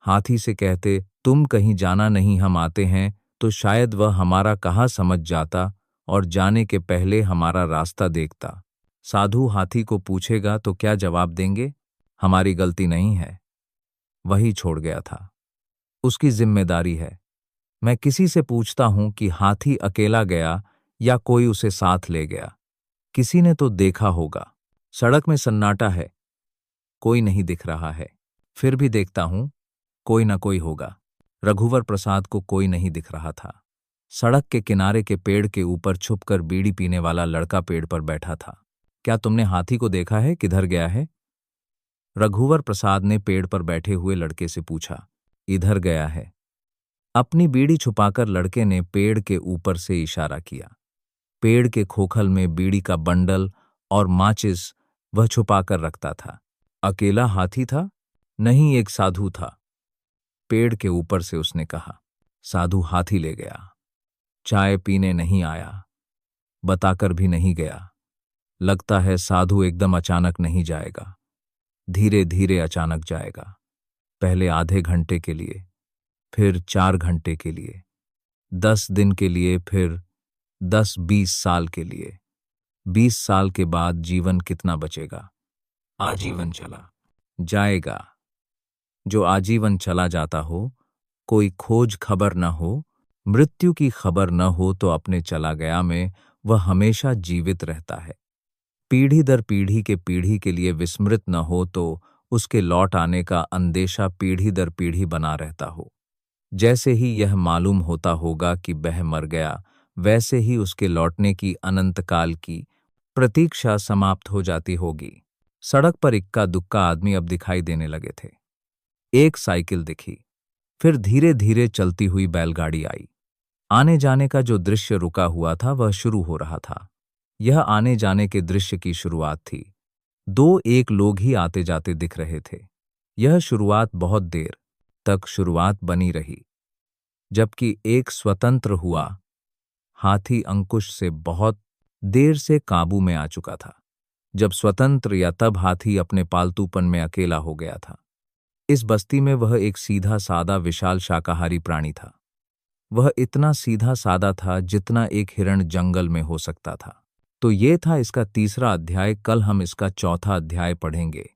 हाथी से कहते, तुम कहीं जाना नहीं, हम आते हैं, तो शायद वह हमारा कहा समझ जाता और जाने के पहले हमारा रास्ता देखता। साधु हाथी को पूछेगा तो क्या जवाब देंगे? हमारी गलती नहीं है, वही छोड़ गया था, उसकी जिम्मेदारी है। मैं किसी से पूछता हूं कि हाथी अकेला गया या कोई उसे साथ ले गया। किसी ने तो देखा होगा। सड़क में सन्नाटा है, कोई नहीं दिख रहा है। फिर भी देखता हूं, कोई ना कोई होगा। रघुवर प्रसाद को कोई नहीं दिख रहा था। सड़क के किनारे के पेड़ के ऊपर छुपकर बीड़ी पीने वाला लड़का पेड़ पर बैठा था। क्या तुमने हाथी को देखा है? किधर गया है? रघुवर प्रसाद ने पेड़ पर बैठे हुए लड़के से पूछा। इधर गया है। अपनी बीड़ी छुपाकर लड़के ने पेड़ के ऊपर से इशारा किया। पेड़ के खोखल में बीड़ी का बंडल और माचिस वह छुपाकर रखता था। अकेला हाथी था? नहीं, एक साधु था। पेड़ के ऊपर से उसने कहा। साधु हाथी ले गया। चाय पीने नहीं आया, बताकर भी नहीं गया। लगता है साधु एकदम अचानक नहीं जाएगा, धीरे धीरे अचानक जाएगा। पहले आधे घंटे के लिए, फिर 4 घंटे के लिए, 10 दिन के लिए, फिर 10-20 साल के लिए। 20 साल के बाद जीवन कितना बचेगा? आजीवन चला जाएगा। जो आजीवन चला जाता हो, कोई खोज खबर न हो, मृत्यु की खबर न हो, तो अपने चला गया में वह हमेशा जीवित रहता है। पीढ़ी दर पीढ़ी के लिए विस्मृत न हो, तो उसके लौट आने का अंदेशा पीढ़ी दर पीढ़ी बना रहता हो। जैसे ही यह मालूम होता होगा कि वह मर गया, वैसे ही उसके लौटने की अनंतकाल की प्रतीक्षा समाप्त हो जाती होगी। सड़क पर इक्का दुक्का आदमी अब दिखाई देने लगे थे। एक साइकिल दिखी, फिर धीरे धीरे चलती हुई बैलगाड़ी आई। आने जाने का जो दृश्य रुका हुआ था वह शुरू हो रहा था। यह आने जाने के दृश्य की शुरुआत थी। 2-1 लोग ही आते जाते दिख रहे थे। यह शुरुआत बहुत देर तक शुरुआत बनी रही, जबकि एक स्वतंत्र हुआ हाथी अंकुश से बहुत देर से काबू में आ चुका था। जब स्वतंत्र या तब हाथी अपने पालतूपन में अकेला हो गया था। इस बस्ती में वह एक सीधा सादा विशाल शाकाहारी प्राणी था। वह इतना सीधा सादा था जितना एक हिरण जंगल में हो सकता था। तो ये था इसका तीसरा अध्याय। कल हम इसका चौथा अध्याय पढ़ेंगे।